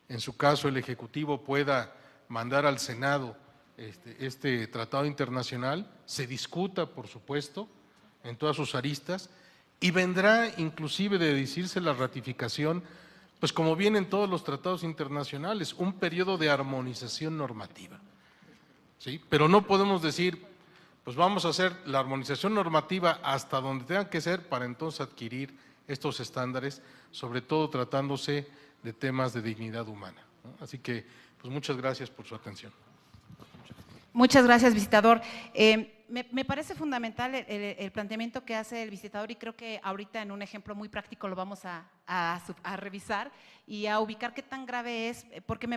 en su caso, el Ejecutivo pueda mandar al Senado este tratado internacional, se discuta, por supuesto, en todas sus aristas, y vendrá inclusive de decirse la ratificación, pues como vienen todos los tratados internacionales, un periodo de armonización normativa, ¿sí? Pero no podemos decir, pues vamos a hacer la armonización normativa hasta donde tenga que ser para entonces adquirir estos estándares, sobre todo tratándose de temas de dignidad humana, ¿no? Así que, pues muchas gracias por su atención. Muchas gracias, visitador. Me parece fundamental el planteamiento que hace el visitador y creo que ahorita en un ejemplo muy práctico lo vamos a revisar y a ubicar qué tan grave es, porque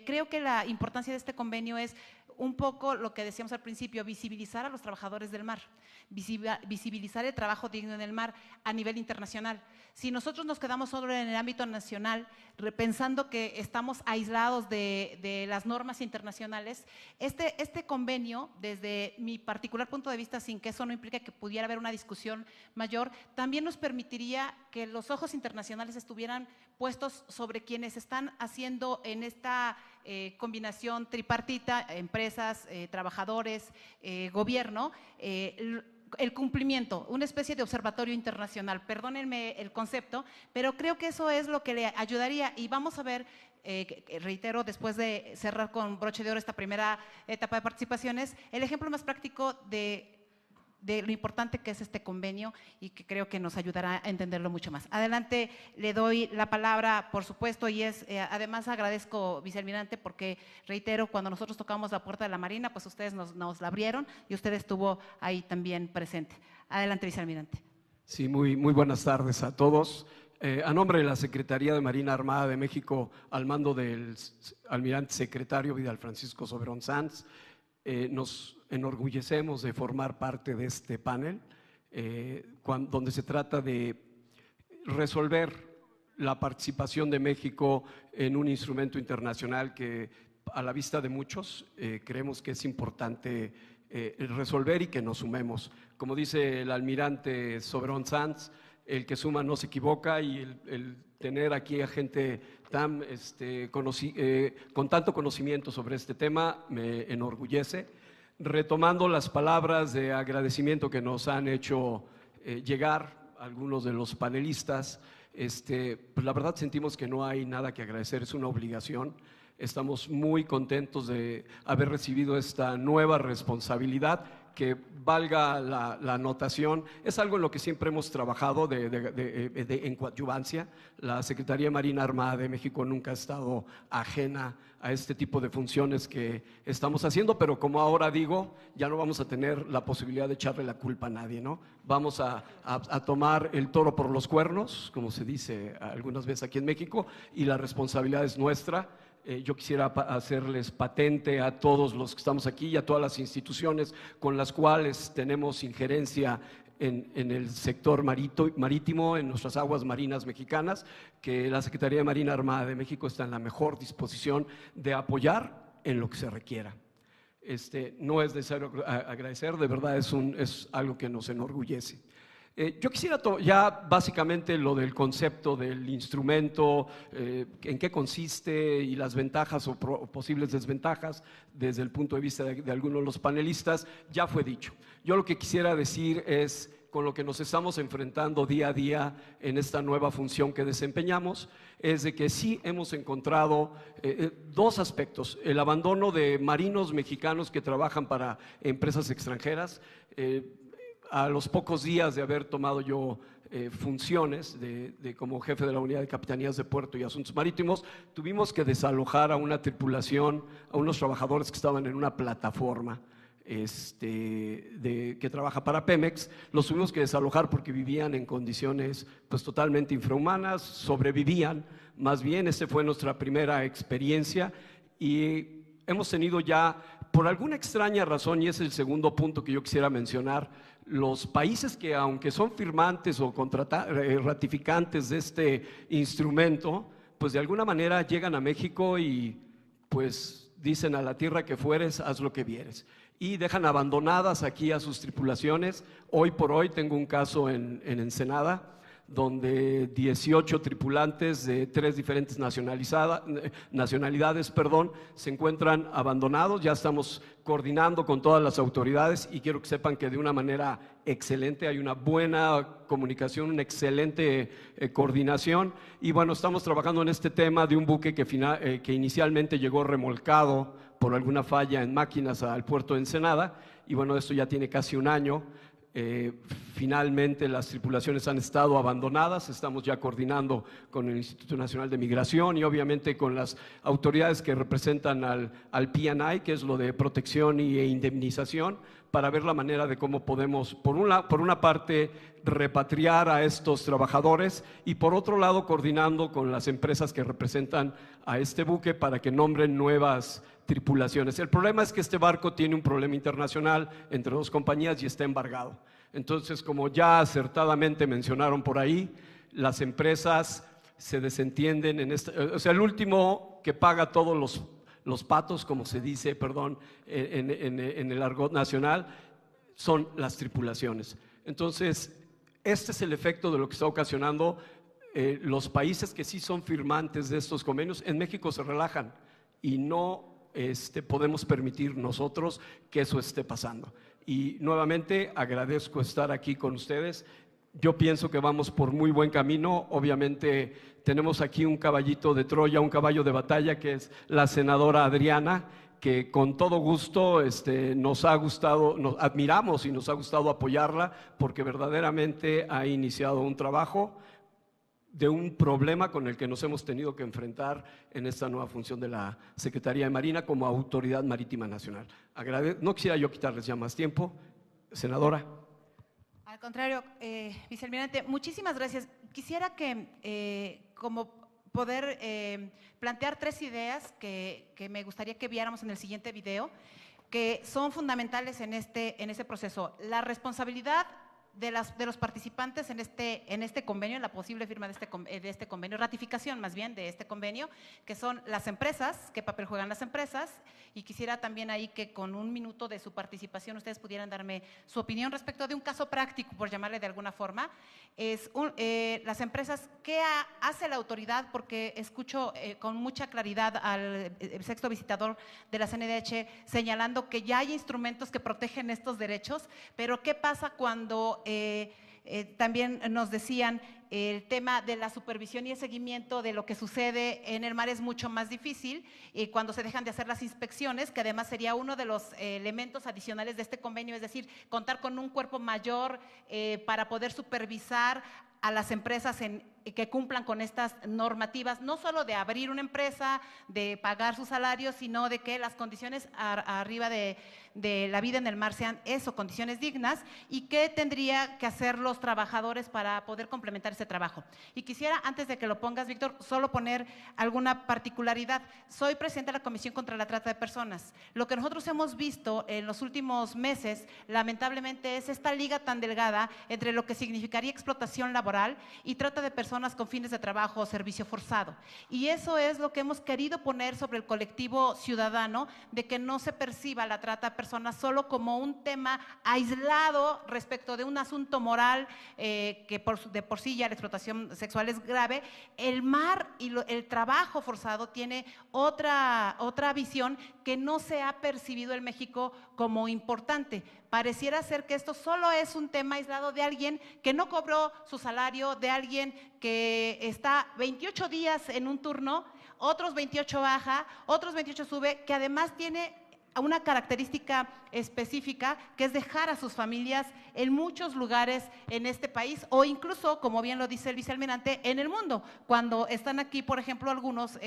creo que la importancia de este convenio es un poco lo que decíamos al principio, visibilizar a los trabajadores del mar, visibilizar el trabajo digno en el mar a nivel internacional. Si nosotros nos quedamos solo en el ámbito nacional, pensando que estamos aislados de las normas internacionales, este convenio, desde mi particular punto de vista, sin que eso no implique que pudiera haber una discusión mayor, también nos permitiría que los ojos internacionales estuvieran puestos sobre quienes están haciendo en esta combinación tripartita, empresas, trabajadores, gobierno, el cumplimiento, una especie de observatorio internacional. Perdónenme el concepto, pero creo que eso es lo que le ayudaría y vamos a ver, reitero, después de cerrar con broche de oro esta primera etapa de participaciones, el ejemplo más práctico de lo importante que es este convenio y que creo que nos ayudará a entenderlo mucho más. Adelante, le doy la palabra, por supuesto, y además agradezco, vicealmirante, porque reitero, cuando nosotros tocamos la puerta de la Marina, pues ustedes nos la abrieron y usted estuvo ahí también presente. Adelante, vicealmirante. Sí, muy buenas tardes a todos. A nombre de la Secretaría de Marina Armada de México, al mando del almirante secretario Vidal Francisco Soberón Sanz, nos enorgullecemos de formar parte de este panel, donde se trata de resolver la participación de México en un instrumento internacional que a la vista de muchos creemos que es importante resolver y que nos sumemos. Como dice el almirante Soberón Sanz, el que suma no se equivoca, y el tener aquí a gente tan, con tanto conocimiento sobre este tema me enorgullece. Retomando las palabras de agradecimiento que nos han hecho llegar algunos de los panelistas, pues la verdad sentimos que no hay nada que agradecer, es una obligación. Estamos muy contentos de haber recibido esta nueva responsabilidad, que valga la anotación, es algo en lo que siempre hemos trabajado en coadyuvancia. La Secretaría de Marina Armada de México nunca ha estado ajena a este tipo de funciones que estamos haciendo, pero como ahora digo, ya no vamos a tener la posibilidad de echarle la culpa a nadie, ¿no? Vamos a tomar el toro por los cuernos, como se dice algunas veces aquí en México, y la responsabilidad es nuestra. Yo quisiera hacerles patente a todos los que estamos aquí y a todas las instituciones con las cuales tenemos injerencia en el sector marítimo, en nuestras aguas marinas mexicanas, que la Secretaría de Marina Armada de México está en la mejor disposición de apoyar en lo que se requiera. No es necesario agradecer, de verdad es algo que nos enorgullece. Yo quisiera ya básicamente lo del concepto del instrumento, en qué consiste y las ventajas o posibles desventajas desde el punto de vista de algunos de los panelistas, ya fue dicho. Yo lo que quisiera decir es, con lo que nos estamos enfrentando día a día en esta nueva función que desempeñamos, es de que sí hemos encontrado dos aspectos: el abandono de marinos mexicanos que trabajan para empresas extranjeras. A los pocos días de haber tomado yo funciones como jefe de la Unidad de Capitanías de Puerto y Asuntos Marítimos, tuvimos que desalojar a una tripulación, a unos trabajadores que estaban en una plataforma que trabaja para Pemex. Los tuvimos que desalojar porque vivían en condiciones pues totalmente infrahumanas, sobrevivían. Más bien, esa fue nuestra primera experiencia, y hemos tenido ya, por alguna extraña razón, y es el segundo punto que yo quisiera mencionar, los países que, aunque son firmantes o ratificantes de este instrumento, pues de alguna manera llegan a México y pues dicen: a la tierra que fueres, haz lo que vieres, y dejan abandonadas aquí a sus tripulaciones. Hoy por hoy tengo un caso en Ensenada, donde 18 tripulantes de 3 diferentes nacionalidades se encuentran abandonados. Ya estamos coordinando con todas las autoridades y quiero que sepan que de una manera excelente, hay una buena comunicación, una excelente coordinación, y bueno, estamos trabajando en este tema de un buque que inicialmente llegó remolcado por alguna falla en máquinas al puerto de Ensenada, y bueno, esto ya tiene casi un año. Finalmente las tripulaciones han estado abandonadas. Estamos ya coordinando con el Instituto Nacional de Migración y obviamente con las autoridades que representan al P&I, que es lo de protección e indemnización, para ver la manera de cómo podemos, por una parte, repatriar a estos trabajadores, y por otro lado, coordinando con las empresas que representan a este buque para que nombren nuevas tripulaciones. El problema es que este barco tiene un problema internacional entre 2 compañías y está embargado. Entonces, como ya acertadamente mencionaron por ahí, las empresas se desentienden o sea, el último que paga todos los patos, como se dice, en el argot nacional, son las tripulaciones. Entonces, este es el efecto de lo que está ocasionando. Los países que sí son firmantes de estos convenios en México se relajan y no podemos permitir nosotros que eso esté pasando. Y nuevamente agradezco estar aquí con ustedes. Yo pienso que vamos por muy buen camino. Obviamente tenemos aquí un caballito de Troya, un caballo de batalla, que es la senadora Adriana, que con todo gusto nos ha gustado, nos admiramos y nos ha gustado apoyarla, porque verdaderamente ha iniciado un trabajo de un problema con el que nos hemos tenido que enfrentar en esta nueva función de la Secretaría de Marina como Autoridad Marítima Nacional. No quisiera yo quitarles ya más tiempo. Senadora. Al contrario, vicealmirante, muchísimas gracias. Quisiera que poder plantear 3 ideas que me gustaría que viéramos en el siguiente video, que son fundamentales en este proceso. La responsabilidad de los participantes en este convenio, en la posible firma de este convenio, ratificación más bien de este convenio, que son las empresas, qué papel juegan las empresas, y quisiera también ahí que con un minuto de su participación ustedes pudieran darme su opinión respecto de un caso práctico, por llamarle de alguna forma, las empresas, ¿qué hace la autoridad? Porque escucho con mucha claridad al sexto visitador de la CNDH señalando que ya hay instrumentos que protegen estos derechos, pero ¿qué pasa cuando también nos decían el tema de la supervisión y el seguimiento de lo que sucede en el mar es mucho más difícil cuando se dejan de hacer las inspecciones, que además sería uno de los elementos adicionales de este convenio, es decir, contar con un cuerpo mayor para poder supervisar a las empresas que cumplan con estas normativas, no solo de abrir una empresa, de pagar sus salarios, sino de que las condiciones arriba de la vida en el mar sean eso, condiciones dignas, y qué tendría que hacer los trabajadores para poder complementar ese trabajo. Y quisiera, antes de que lo pongas, Víctor, solo poner alguna particularidad. Soy presidenta de la Comisión contra la Trata de Personas. Lo que nosotros hemos visto en los últimos meses, lamentablemente, es esta liga tan delgada entre lo que significaría explotación laboral y trata de personas con fines de trabajo o servicio forzado. Y eso es lo que hemos querido poner sobre el colectivo ciudadano, de que no se perciba la trata de personas solo como un tema aislado respecto de un asunto moral que de por sí ya la explotación sexual es grave. El mar y el trabajo forzado tiene otra visión que no se ha percibido en México como importante. Pareciera ser que esto solo es un tema aislado de alguien que no cobró su salario, de alguien que está 28 días en un turno, otros 28 baja, otros 28 sube, que además tiene una característica específica, que es dejar a sus familias en muchos lugares en este país, o incluso, como bien lo dice el vicealmirante, en el mundo, cuando están aquí, por ejemplo, algunas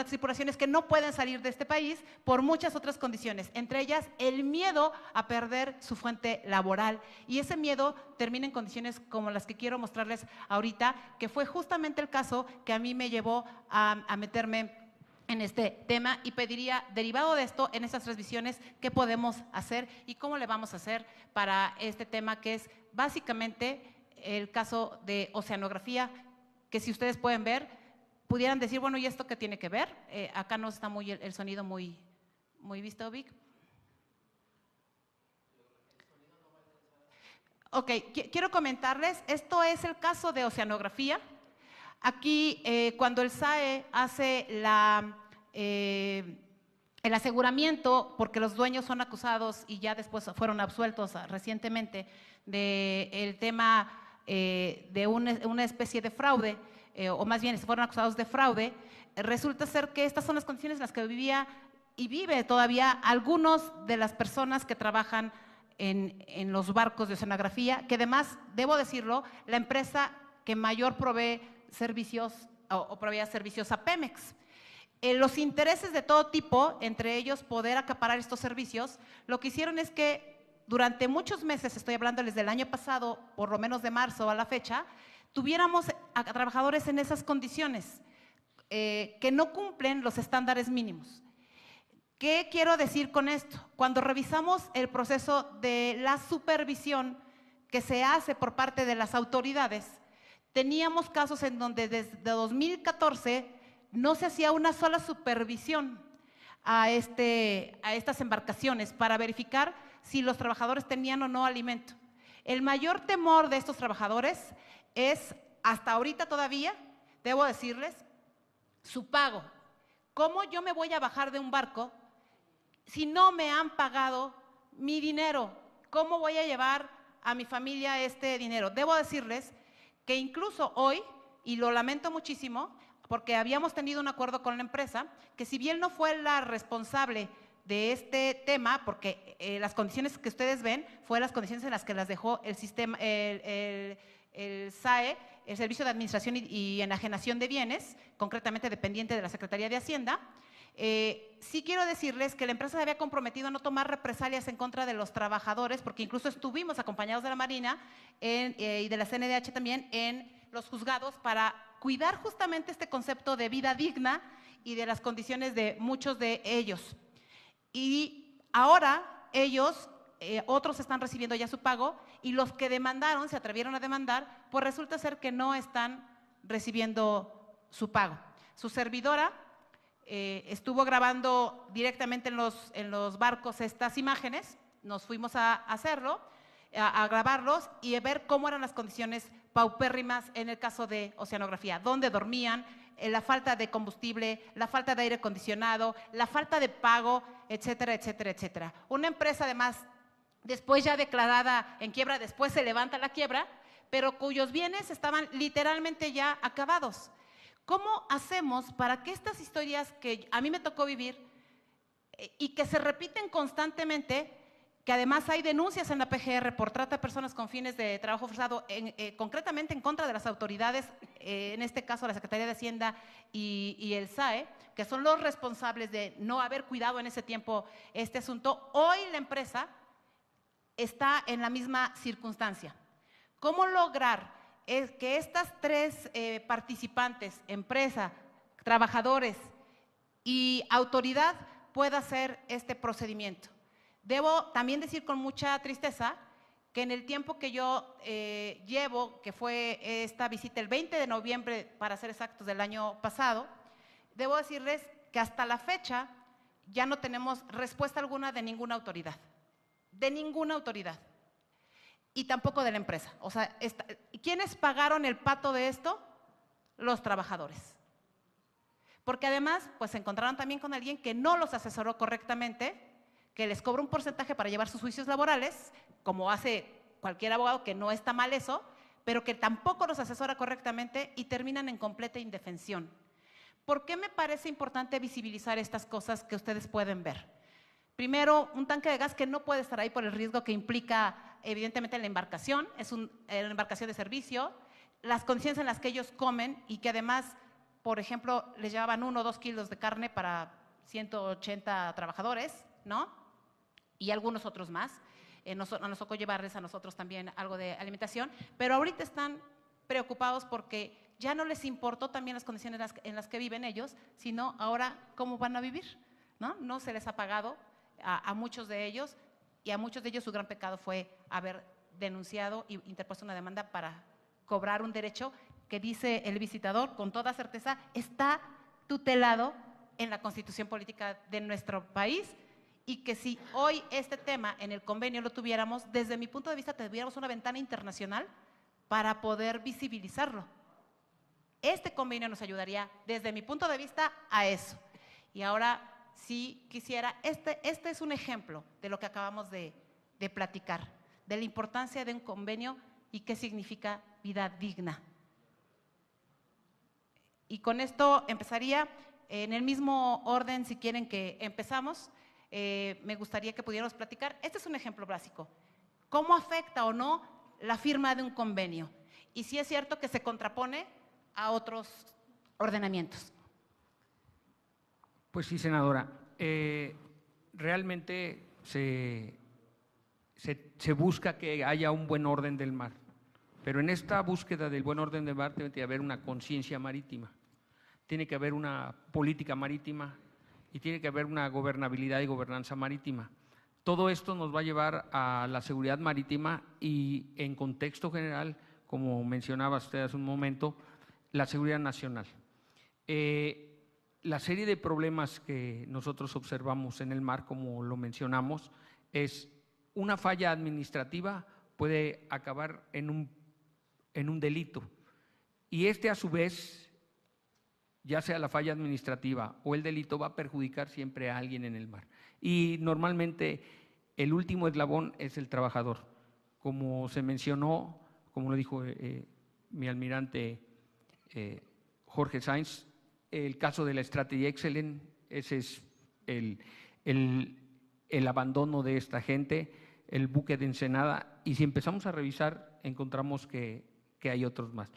tripulaciones que no pueden salir de este país por muchas otras condiciones, entre ellas el miedo a perder su fuente laboral, y ese miedo termina en condiciones como las que quiero mostrarles ahorita, que fue justamente el caso que a mí me llevó a meterme en este tema, y pediría, derivado de esto, en estas transmisiones, qué podemos hacer y cómo le vamos a hacer para este tema, que es básicamente el caso de oceanografía, que si ustedes pueden ver, pudieran decir, bueno, ¿y esto qué tiene que ver? Acá no está muy el sonido muy visto, Vic. Ok, quiero comentarles, esto es el caso de oceanografía. Aquí, cuando el SAE hace el aseguramiento, porque los dueños son acusados y ya después fueron absueltos recientemente del tema de una especie de fraude, o más bien fueron acusados de fraude, resulta ser que estas son las condiciones en las que vivía y vive todavía algunos de las personas que trabajan en los barcos de oceanografía, que además, debo decirlo, la empresa que mayor provee servicios o proveía servicios a Pemex. Los intereses de todo tipo, entre ellos poder acaparar estos servicios, lo que hicieron es que durante muchos meses, estoy hablándoles del año pasado, por lo menos de marzo a la fecha, tuviéramos a trabajadores en esas condiciones que no cumplen los estándares mínimos. ¿Qué quiero decir con esto? Cuando revisamos el proceso de la supervisión que se hace por parte de las autoridades, teníamos casos en donde desde 2014 no se hacía una sola supervisión a estas embarcaciones para verificar si los trabajadores tenían o no alimento. El mayor temor de estos trabajadores es, hasta ahorita todavía, debo decirles, su pago. ¿Cómo yo me voy a bajar de un barco si no me han pagado mi dinero? ¿Cómo voy a llevar a mi familia este dinero? Debo decirles que incluso hoy, y lo lamento muchísimo, porque habíamos tenido un acuerdo con la empresa, que si bien no fue la responsable de este tema, porque las condiciones que ustedes ven fueron las condiciones en las que las dejó el sistema, el SAE, el Servicio de Administración y Enajenación de Bienes, concretamente dependiente de la Secretaría de Hacienda. Sí quiero decirles que la empresa se había comprometido a no tomar represalias en contra de los trabajadores, porque incluso estuvimos acompañados de la Marina y de la CNDH también en los juzgados para cuidar justamente este concepto de vida digna y de las condiciones de muchos de ellos. Y ahora ellos otros están recibiendo ya su pago y los que demandaron, se atrevieron a demandar, pues resulta ser que no están recibiendo su pago. Su servidora estuvo grabando directamente en los barcos estas imágenes, nos fuimos a hacerlo, a grabarlos y a ver cómo eran las condiciones paupérrimas en el caso de oceanografía, dónde dormían, la falta de combustible, la falta de aire acondicionado, la falta de pago, etcétera, etcétera, etcétera. Una empresa además, después ya declarada en quiebra, después se levanta la quiebra, pero cuyos bienes estaban literalmente ya acabados. ¿Cómo hacemos para que estas historias que a mí me tocó vivir y que se repiten constantemente, que además hay denuncias en la PGR por trata de personas con fines de trabajo forzado, concretamente en contra de las autoridades, en este caso la Secretaría de Hacienda y el SAE, que son los responsables de no haber cuidado en ese tiempo este asunto? Hoy la empresa está en la misma circunstancia. ¿Cómo lograr que estas tres participantes, empresa, trabajadores y autoridad, pueda hacer este procedimiento? Debo también decir con mucha tristeza que en el tiempo que yo llevo, que fue esta visita el 20 de noviembre, para ser exactos, del año pasado, debo decirles que hasta la fecha ya no tenemos respuesta alguna de ninguna autoridad, y tampoco de la empresa. O sea, ¿quiénes pagaron el pato de esto? Los trabajadores. Porque además, pues se encontraron también con alguien que no los asesoró correctamente, que les cobra un porcentaje para llevar sus juicios laborales, como hace cualquier abogado, que no está mal eso, pero que tampoco los asesora correctamente y terminan en completa indefensión. ¿Por qué me parece importante visibilizar estas cosas que ustedes pueden ver? Primero, un tanque de gas que no puede estar ahí por el riesgo que implica, evidentemente, la embarcación, es una embarcación de servicio, las condiciones en las que ellos comen y que además, por ejemplo, les llevaban 1 o 2 kilos de carne para 180 trabajadores, ¿no? Y algunos otros más. Nos tocó llevarles a nosotros también algo de alimentación, pero ahorita están preocupados porque ya no les importó también las condiciones en las que viven ellos, sino ahora cómo van a vivir, ¿no? No se les ha pagado a muchos de ellos, y a muchos de ellos su gran pecado fue haber denunciado y interpuesto una demanda para cobrar un derecho que, dice el visitador, con toda certeza está tutelado en la Constitución Política de nuestro país, y que si hoy este tema en el convenio lo tuviéramos, desde mi punto de vista tuviéramos una ventana internacional para poder visibilizarlo. Este convenio nos ayudaría, desde mi punto de vista, a eso. Y ahora, si quisiera, este es un ejemplo de lo que acabamos de platicar, de la importancia de un convenio y qué significa vida digna. Y con esto empezaría, en el mismo orden, si quieren que empezamos. Me gustaría que pudiéramos platicar. Este es un ejemplo básico. ¿Cómo afecta o no la firma de un convenio? Y si es cierto que se contrapone a otros ordenamientos. Pues sí, senadora. Realmente se busca que haya un buen orden del mar. Pero en esta búsqueda del buen orden del mar tiene que haber una conciencia marítima. Tiene que haber una política marítima y tiene que haber una gobernabilidad y gobernanza marítima. Todo esto nos va a llevar a la seguridad marítima y, en contexto general, como mencionaba usted hace un momento, la seguridad nacional. La serie de problemas que nosotros observamos en el mar, como lo mencionamos, es una falla administrativa puede acabar en un delito, y a su vez, ya sea la falla administrativa o el delito, va a perjudicar siempre a alguien en el mar. Y normalmente el último eslabón es el trabajador. Como se mencionó, como lo dijo mi almirante Jorge Sainz, el caso de la Strategy Excellent, ese es el abandono de esta gente, el buque de Ensenada, y si empezamos a revisar, encontramos que hay otros más.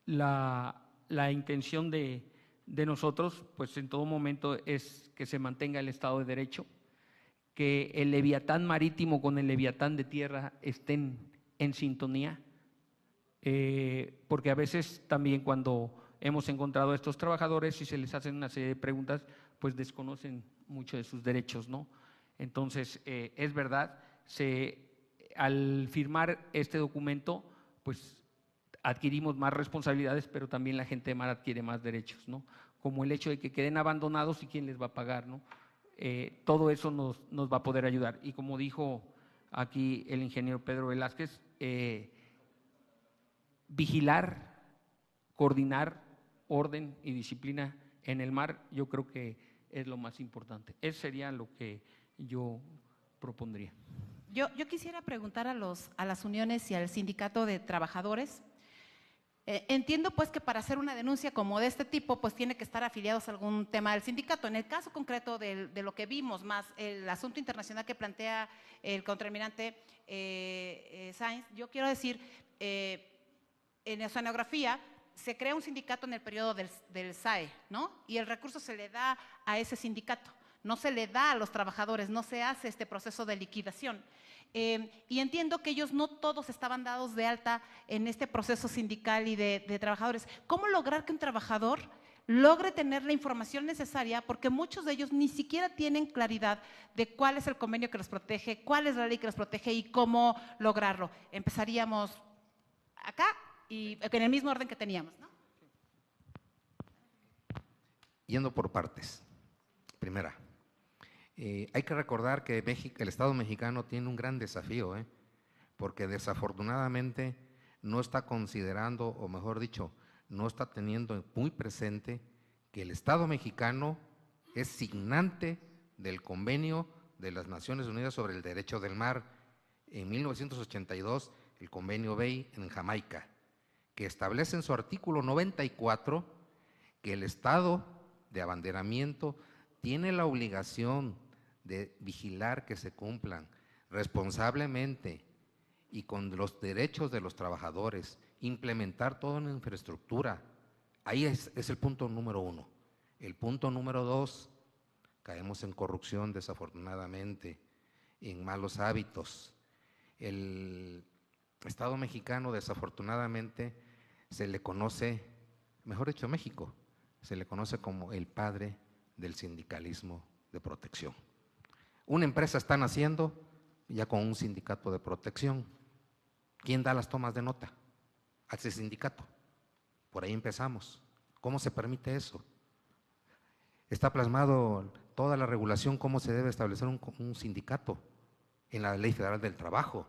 La intención de nosotros, pues en todo momento, es que se mantenga el Estado de Derecho, que el leviatán marítimo con el leviatán de tierra estén en sintonía, porque a veces también cuando hemos encontrado a estos trabajadores y se les hacen una serie de preguntas, pues desconocen mucho de sus derechos, ¿no? Entonces, es verdad, al firmar este documento, pues adquirimos más responsabilidades, pero también la gente de mar adquiere más derechos, ¿no? Como el hecho de que queden abandonados y quién les va a pagar, ¿no? Todo eso nos va a poder ayudar. Y como dijo aquí el ingeniero Pedro Velázquez, vigilar, coordinar orden y disciplina en el mar, yo creo que es lo más importante. Eso sería lo que yo propondría. Yo quisiera preguntar a las uniones y al sindicato de trabajadores. Entiendo pues que para hacer una denuncia como de este tipo, pues tiene que estar afiliados a algún tema del sindicato. En el caso concreto de lo que vimos, más el asunto internacional que plantea el contraalmirante Sainz, yo quiero decir, en oceanografía se crea un sindicato en el periodo del SAE, ¿no? Y el recurso se le da a ese sindicato, no se le da a los trabajadores, no se hace este proceso de liquidación. Y entiendo que ellos no todos estaban dados de alta en este proceso sindical y de trabajadores. ¿Cómo lograr que un trabajador logre tener la información necesaria? Porque muchos de ellos ni siquiera tienen claridad de cuál es el convenio que los protege, cuál es la ley que los protege y cómo lograrlo. Empezaríamos acá y en el mismo orden que teníamos, ¿no? Yendo por partes. Primera, hay que recordar que el Estado mexicano tiene un gran desafío, porque desafortunadamente no está considerando, o mejor dicho, no está teniendo muy presente que el Estado mexicano es signante del Convenio de las Naciones Unidas sobre el Derecho del Mar. En 1982, el Convenio Bay en Jamaica, que establece en su artículo 94 que el Estado de abanderamiento tiene la obligación de vigilar que se cumplan responsablemente y con los derechos de los trabajadores, implementar toda una infraestructura. Ahí es el punto número 1. El punto número 2, caemos en corrupción desafortunadamente, en malos hábitos. El Estado mexicano desafortunadamente se le conoce, mejor dicho México, se le conoce como el padre del sindicalismo de protección. Una empresa está naciendo ya con un sindicato de protección. ¿Quién da las tomas de nota? A ese sindicato. Por ahí empezamos. ¿Cómo se permite eso? Está plasmado toda la regulación, cómo se debe establecer un sindicato en la Ley Federal del Trabajo.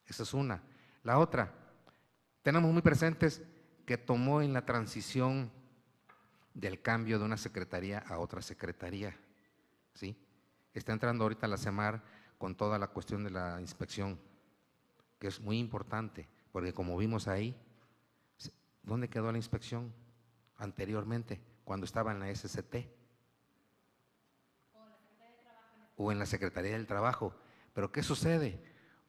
Esa es una. La otra, tenemos muy presentes que tomó en la transición del cambio de una secretaría a otra secretaría, ¿sí? Está entrando ahorita la CEMAR con toda la cuestión de la inspección, que es muy importante, porque como vimos ahí, ¿dónde quedó la inspección anteriormente? Cuando estaba en la SCT. O en la Secretaría del Trabajo. Pero ¿qué sucede?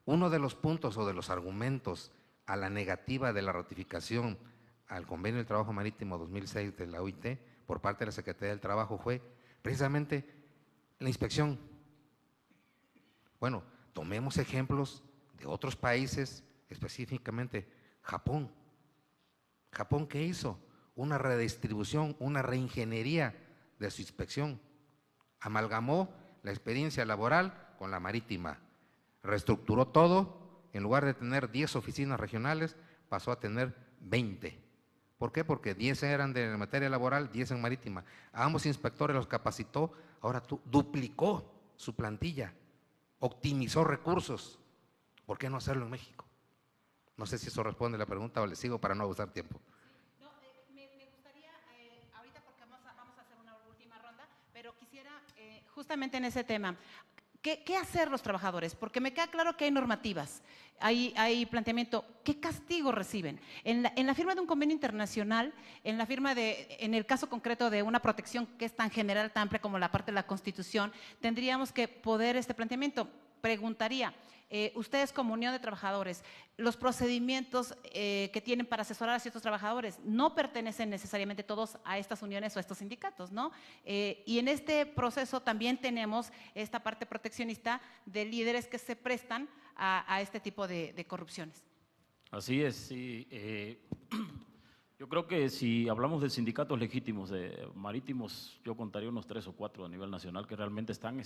Uno de los puntos o de los argumentos a la negativa de la ratificación al Convenio del Trabajo Marítimo 2006 de la OIT por parte de la Secretaría del Trabajo fue precisamente la inspección. Bueno, tomemos ejemplos de otros países, específicamente Japón. ¿Japón qué hizo? Una redistribución, una reingeniería de su inspección. Amalgamó la experiencia laboral con la marítima. Reestructuró todo, en lugar de tener 10 oficinas regionales, pasó a tener 20. ¿Por qué? Porque 10 eran de materia laboral, 10 en marítima. A ambos inspectores los capacitó, ahora duplicó su plantilla, optimizó recursos. ¿Por qué no hacerlo en México? No sé si eso responde a la pregunta o le sigo para no abusar tiempo. No, me gustaría, ahorita porque vamos a hacer una última ronda, pero quisiera justamente en ese tema, ¿qué hacer los trabajadores? Porque me queda claro que hay normativas, hay planteamiento. ¿Qué castigo reciben? En la firma de un convenio internacional, en el caso concreto de una protección que es tan general, tan amplia como la parte de la Constitución, tendríamos que poder este planteamiento. Preguntaría, ustedes como Unión de Trabajadores, los procedimientos que tienen para asesorar a ciertos trabajadores no pertenecen necesariamente todos a estas uniones o a estos sindicatos, ¿no? Y en este proceso también tenemos esta parte proteccionista de líderes que se prestan a este tipo de corrupciones. Así es, sí. Yo creo que si hablamos de sindicatos legítimos, de marítimos, yo contaría unos 3 o 4 a nivel nacional que realmente están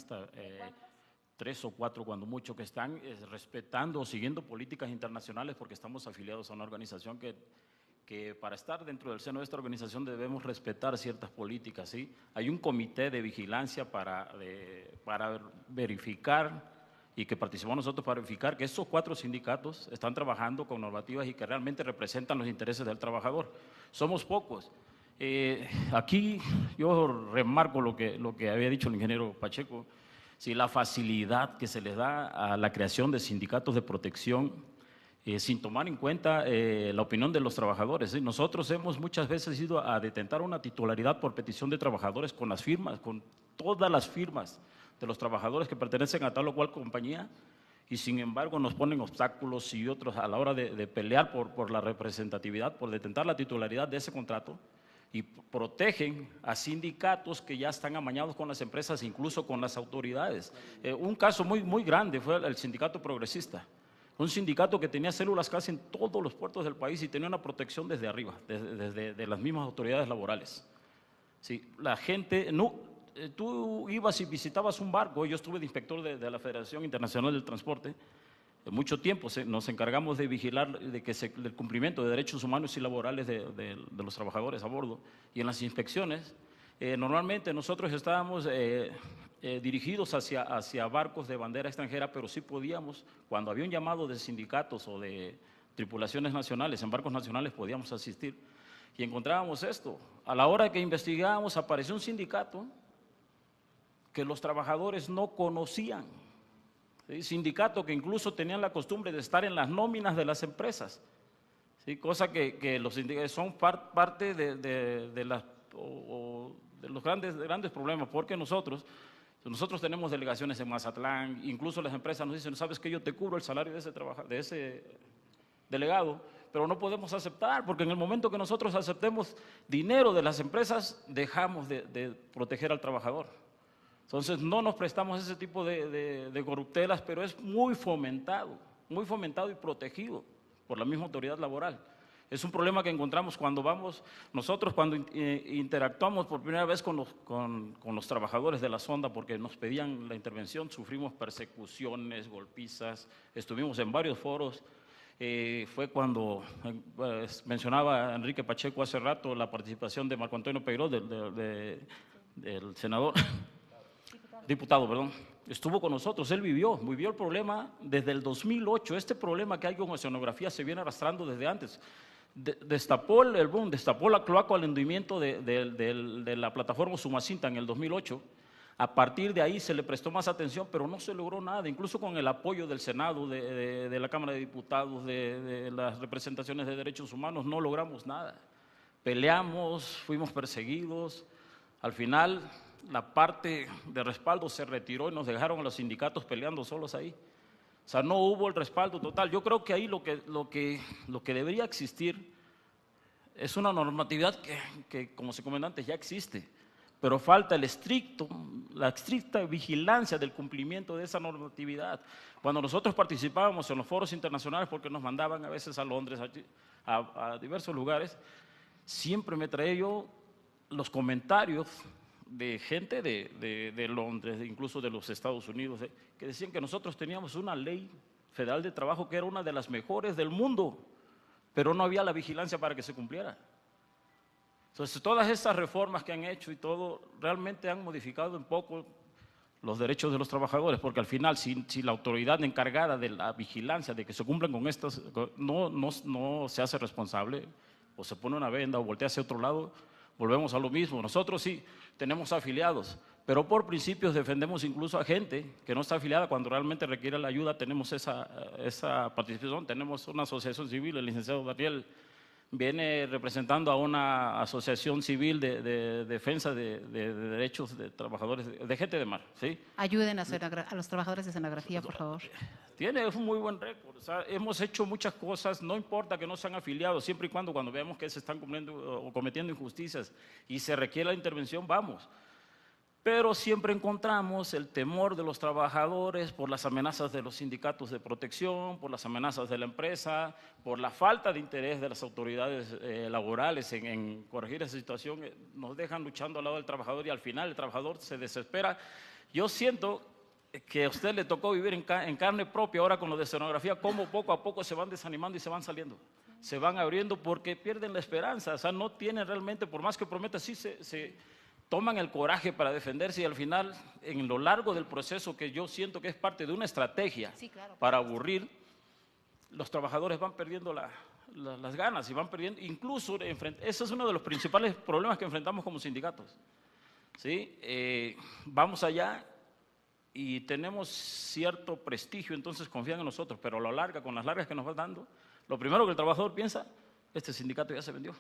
3 o 4 cuando mucho, que están respetando o siguiendo políticas internacionales, porque estamos afiliados a una organización que para estar dentro del seno de esta organización debemos respetar ciertas políticas, ¿sí? Hay un comité de vigilancia para verificar, y que participamos nosotros para verificar que esos 4 sindicatos están trabajando con normativas y que realmente representan los intereses del trabajador. Somos pocos. Aquí yo remarco lo que había dicho el ingeniero Pacheco, sí, la facilidad que se les da a la creación de sindicatos de protección sin tomar en cuenta la opinión de los trabajadores, ¿sí? Nosotros hemos muchas veces ido a detentar una titularidad por petición de trabajadores con las firmas, con todas las firmas de los trabajadores que pertenecen a tal o cual compañía, y sin embargo nos ponen obstáculos y otros a la hora de pelear por la representatividad, por detentar la titularidad de ese contrato, y protegen a sindicatos que ya están amañados con las empresas, incluso con las autoridades. Un caso muy grande fue el sindicato progresista, un sindicato que tenía células casi en todos los puertos del país y tenía una protección desde arriba, desde las mismas autoridades laborales. Sí, la gente, tú ibas y visitabas un barco, yo estuve de inspector de la Federación Internacional del Transporte, mucho tiempo nos encargamos de vigilar del cumplimiento de derechos humanos y laborales de los trabajadores a bordo, y en las inspecciones normalmente nosotros estábamos dirigidos hacia barcos de bandera extranjera, pero sí podíamos, cuando había un llamado de sindicatos o de tripulaciones nacionales, en barcos nacionales podíamos asistir, y encontrábamos esto. A la hora que investigábamos apareció un sindicato que los trabajadores no conocían, ¿sí? Sindicato que incluso tenían la costumbre de estar en las nóminas de las empresas, ¿sí? Cosa que los sindicatos son parte de los grandes problemas, porque nosotros tenemos delegaciones en Mazatlán, incluso las empresas nos dicen, ¿sabes qué? Yo te cubro el salario de ese delegado, pero no podemos aceptar, porque en el momento que nosotros aceptemos dinero de las empresas, dejamos de proteger al trabajador. Entonces no nos prestamos ese tipo de corruptelas, pero es muy fomentado y protegido por la misma autoridad laboral. Es un problema que encontramos cuando interactuamos por primera vez con los trabajadores de la sonda, porque nos pedían la intervención, sufrimos persecuciones, golpizas, estuvimos en varios foros. Fue cuando mencionaba Enrique Pacheco hace rato la participación de Marco Antonio Peiró, del senador, diputado, perdón, estuvo con nosotros, él vivió el problema desde el 2008, este problema que hay con oceanografía se viene arrastrando desde antes. Destapó el boom, destapó la cloaca al hundimiento de la plataforma Sumacinta en el 2008. A partir de ahí se le prestó más atención, pero no se logró nada, incluso con el apoyo del Senado, de la Cámara de Diputados, de las representaciones de derechos humanos, no logramos nada. Peleamos, fuimos perseguidos, al final la parte de respaldo se retiró y nos dejaron a los sindicatos peleando solos ahí. O sea, no hubo el respaldo total. Yo creo que ahí lo que debería existir es una normatividad que como se comentó antes, ya existe, pero falta la estricta vigilancia del cumplimiento de esa normatividad. Cuando nosotros participábamos en los foros internacionales, porque nos mandaban a veces a Londres, a diversos lugares, siempre me traía yo los comentarios de gente de Londres, incluso de los Estados Unidos, que decían que nosotros teníamos una ley federal de trabajo que era una de las mejores del mundo, pero no había la vigilancia para que se cumpliera. Entonces, todas estas reformas que han hecho y todo, realmente han modificado un poco los derechos de los trabajadores, porque al final, si la autoridad encargada de la vigilancia, de que se cumplan con estas, no se hace responsable, o se pone una venda o voltea hacia otro lado, volvemos a lo mismo. Nosotros sí tenemos afiliados, pero por principios defendemos incluso a gente que no está afiliada cuando realmente requiere la ayuda. Tenemos esa participación, tenemos una asociación civil, el licenciado Daniel viene representando a una asociación civil de defensa de derechos de trabajadores, de gente de mar, ¿sí? Ayuden a los trabajadores de escenografía, por favor. Tiene un muy buen récord, o sea, hemos hecho muchas cosas, no importa que no sean afiliados, siempre y cuando veamos que se están cumpliendo o cometiendo injusticias y se requiere la intervención, vamos. Pero siempre encontramos el temor de los trabajadores por las amenazas de los sindicatos de protección, por las amenazas de la empresa, por la falta de interés de las autoridades laborales en corregir esa situación. Nos dejan luchando al lado del trabajador y al final el trabajador se desespera. Yo siento que a usted le tocó vivir en carne propia ahora con lo de escenografía, cómo poco a poco se van desanimando y se van saliendo, se van abriendo porque pierden la esperanza, o sea, no tienen realmente, por más que prometan, sí se toman el coraje para defenderse y al final, en lo largo del proceso, que yo siento que es parte de una estrategia para aburrir, los trabajadores van perdiendo las ganas y van perdiendo, incluso, ese es uno de los principales problemas que enfrentamos como sindicatos, ¿sí? Vamos allá y tenemos cierto prestigio, entonces confían en nosotros, pero a la larga, con las largas que nos van dando, lo primero que el trabajador piensa, este sindicato ya se vendió.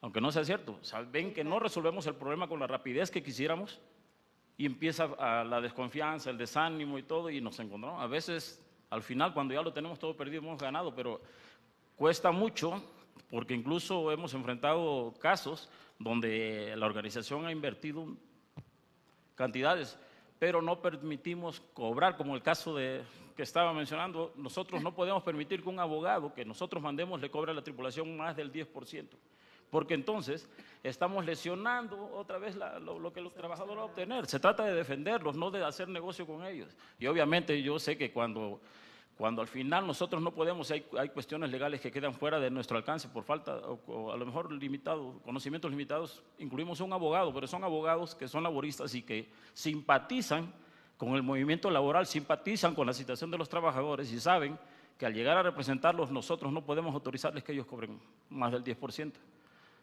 Aunque no sea cierto, o sea, ven que no resolvemos el problema con la rapidez que quisiéramos y empieza la desconfianza, el desánimo y todo, y nos encontramos. A veces, al final, cuando ya lo tenemos todo perdido, hemos ganado, pero cuesta mucho, porque incluso hemos enfrentado casos donde la organización ha invertido cantidades, pero no permitimos cobrar, como el caso que estaba mencionando. Nosotros no podemos permitir que un abogado que nosotros mandemos le cobre a la tripulación más del 10%, porque entonces estamos lesionando otra vez lo que los trabajadores van a obtener. Se trata de defenderlos, no de hacer negocio con ellos. Y obviamente yo sé que cuando al final nosotros no podemos, hay cuestiones legales que quedan fuera de nuestro alcance por falta o a lo mejor conocimientos limitados, incluimos un abogado, pero son abogados que son laboristas y que simpatizan con el movimiento laboral, simpatizan con la situación de los trabajadores y saben que al llegar a representarlos nosotros no podemos autorizarles que ellos cobren más del 10%.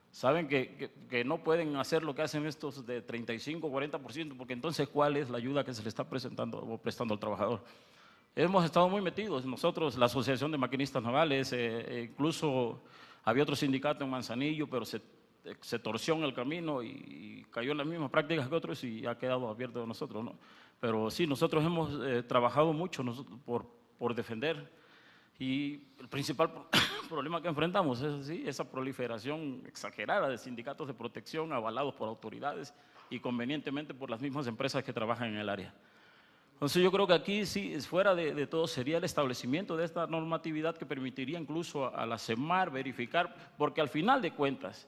Saben que no pueden hacer lo que hacen estos de 35 o 40%, porque entonces ¿cuál es la ayuda que se le está presentando o prestando al trabajador? Hemos estado muy metidos, nosotros, la Asociación de Maquinistas Navales, incluso había otro sindicato en Manzanillo, pero se torció en el camino y cayó en las mismas prácticas que otros y ha quedado abierto de nosotros, ¿no? Pero sí, nosotros hemos trabajado mucho por defender y el principal problema que enfrentamos es así, esa proliferación exagerada de sindicatos de protección avalados por autoridades y convenientemente por las mismas empresas que trabajan en el área. Entonces yo creo que aquí sí, fuera de todo, sería el establecimiento de esta normatividad que permitiría incluso a la CEMAR verificar, porque al final de cuentas,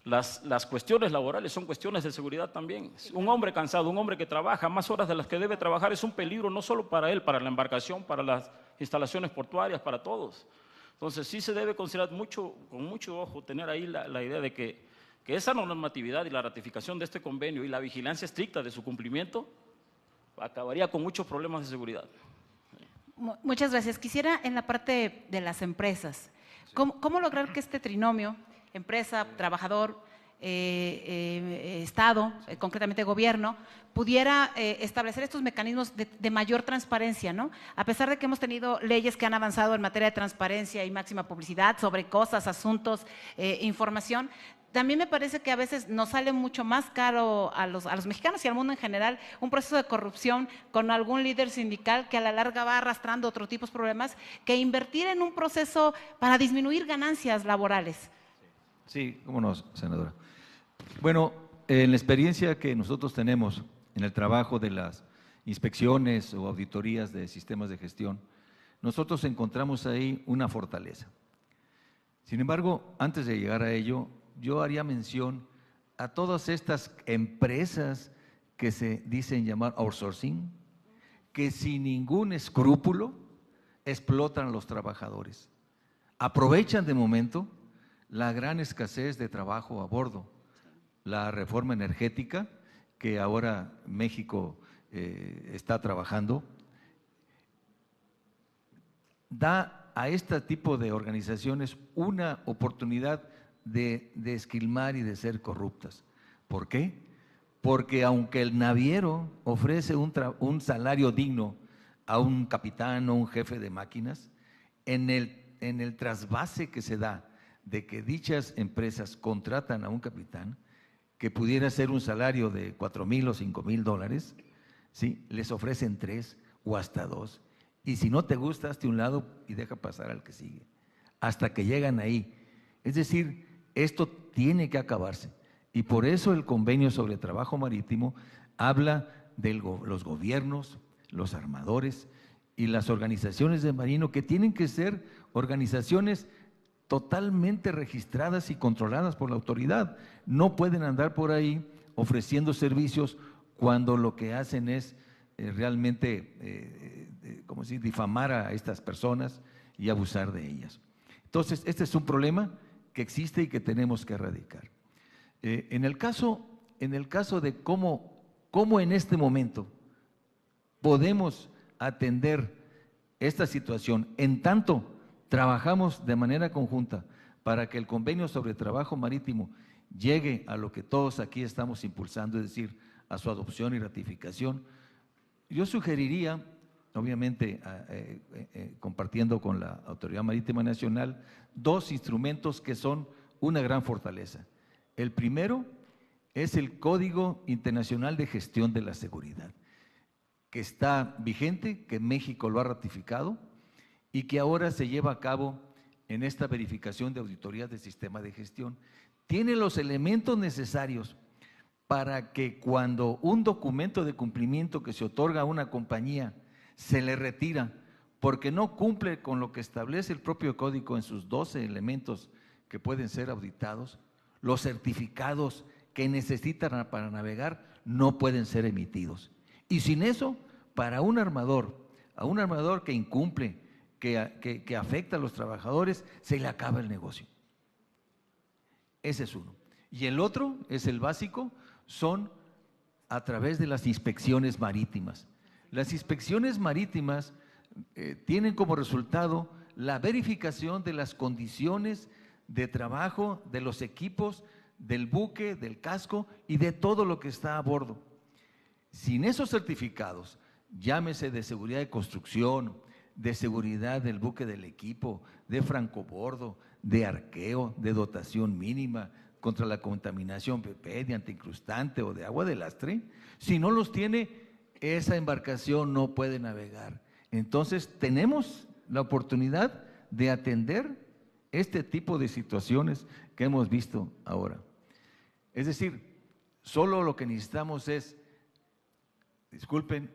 las cuestiones laborales son cuestiones de seguridad también. Un hombre cansado, un hombre que trabaja más horas de las que debe trabajar es un peligro no solo para él, para la embarcación, para las instalaciones portuarias, para todos. Entonces sí se debe considerar con mucho ojo, tener ahí la idea de que esa normatividad y la ratificación de este convenio y la vigilancia estricta de su cumplimiento acabaría con muchos problemas de seguridad. Muchas gracias. Quisiera en la parte de las empresas, ¿cómo lograr que este trinomio, empresa, trabajador, Estado, concretamente gobierno, pudiera establecer estos mecanismos de mayor transparencia, ¿no? A pesar de que hemos tenido leyes que han avanzado en materia de transparencia y máxima publicidad sobre cosas, asuntos, información, también me parece que a veces nos sale mucho más caro a los mexicanos y al mundo en general un proceso de corrupción con algún líder sindical que a la larga va arrastrando otro tipo de problemas que invertir en un proceso para disminuir ganancias laborales. Sí, cómo no, senadora. Bueno, en la experiencia que nosotros tenemos en el trabajo de las inspecciones o auditorías de sistemas de gestión, nosotros encontramos ahí una fortaleza. Sin embargo, antes de llegar a ello, yo haría mención a todas estas empresas que se dicen llamar outsourcing, que sin ningún escrúpulo explotan a los trabajadores. Aprovechan de momento la gran escasez de trabajo a bordo, la reforma energética que ahora México está trabajando, da a este tipo de organizaciones una oportunidad de esquilmar y de ser corruptas. ¿Por qué? Porque aunque el naviero ofrece un salario digno a un capitán o un jefe de máquinas, en el trasvase que se da de que dichas empresas contratan a un capitán que pudiera ser un salario de 4,000 o 5,000 dólares, ¿sí? Les ofrecen 3 o hasta 2. Y si no te gusta, hazte a un lado y deja pasar al que sigue, hasta que llegan ahí. Es decir, esto tiene que acabarse. Y por eso el convenio sobre trabajo marítimo habla de los gobiernos, los armadores y las organizaciones de marino, que tienen que ser organizaciones totalmente registradas y controladas por la autoridad. No pueden andar por ahí ofreciendo servicios cuando lo que hacen es realmente, ¿cómo decir?, difamar a estas personas y abusar de ellas. Entonces, este es un problema que existe y que tenemos que erradicar. En el caso de cómo en este momento podemos atender esta situación, en tanto trabajamos de manera conjunta para que el convenio sobre trabajo marítimo llegue a lo que todos aquí estamos impulsando, es decir, a su adopción y ratificación, yo sugeriría, obviamente compartiendo con la Autoridad Marítima Nacional, dos instrumentos que son una gran fortaleza. El primero es el Código Internacional de Gestión de la Seguridad, que está vigente, que México lo ha ratificado y que ahora se lleva a cabo en esta verificación de auditorías del sistema de gestión. Tiene los elementos necesarios para que cuando un documento de cumplimiento que se otorga a una compañía se le retira porque no cumple con lo que establece el propio código en sus 12 elementos que pueden ser auditados, los certificados que necesitan para navegar no pueden ser emitidos. Y sin eso, para un armador, a un armador que incumple, que afecta a los trabajadores, se le acaba el negocio. Ese es uno. Y el otro es el básico, son a través de las inspecciones marítimas. Las inspecciones marítimas tienen como resultado la verificación de las condiciones de trabajo de los equipos, del buque, del casco y de todo lo que está a bordo. Sin esos certificados, llámese de seguridad de construcción, de seguridad del buque del equipo, de francobordo, de arqueo, de dotación mínima, contra la contaminación PP, de antiincrustante o de agua de lastre, si no los tiene, esa embarcación no puede navegar. Entonces, tenemos la oportunidad de atender este tipo de situaciones que hemos visto ahora. Es decir, solo lo que necesitamos es, disculpen,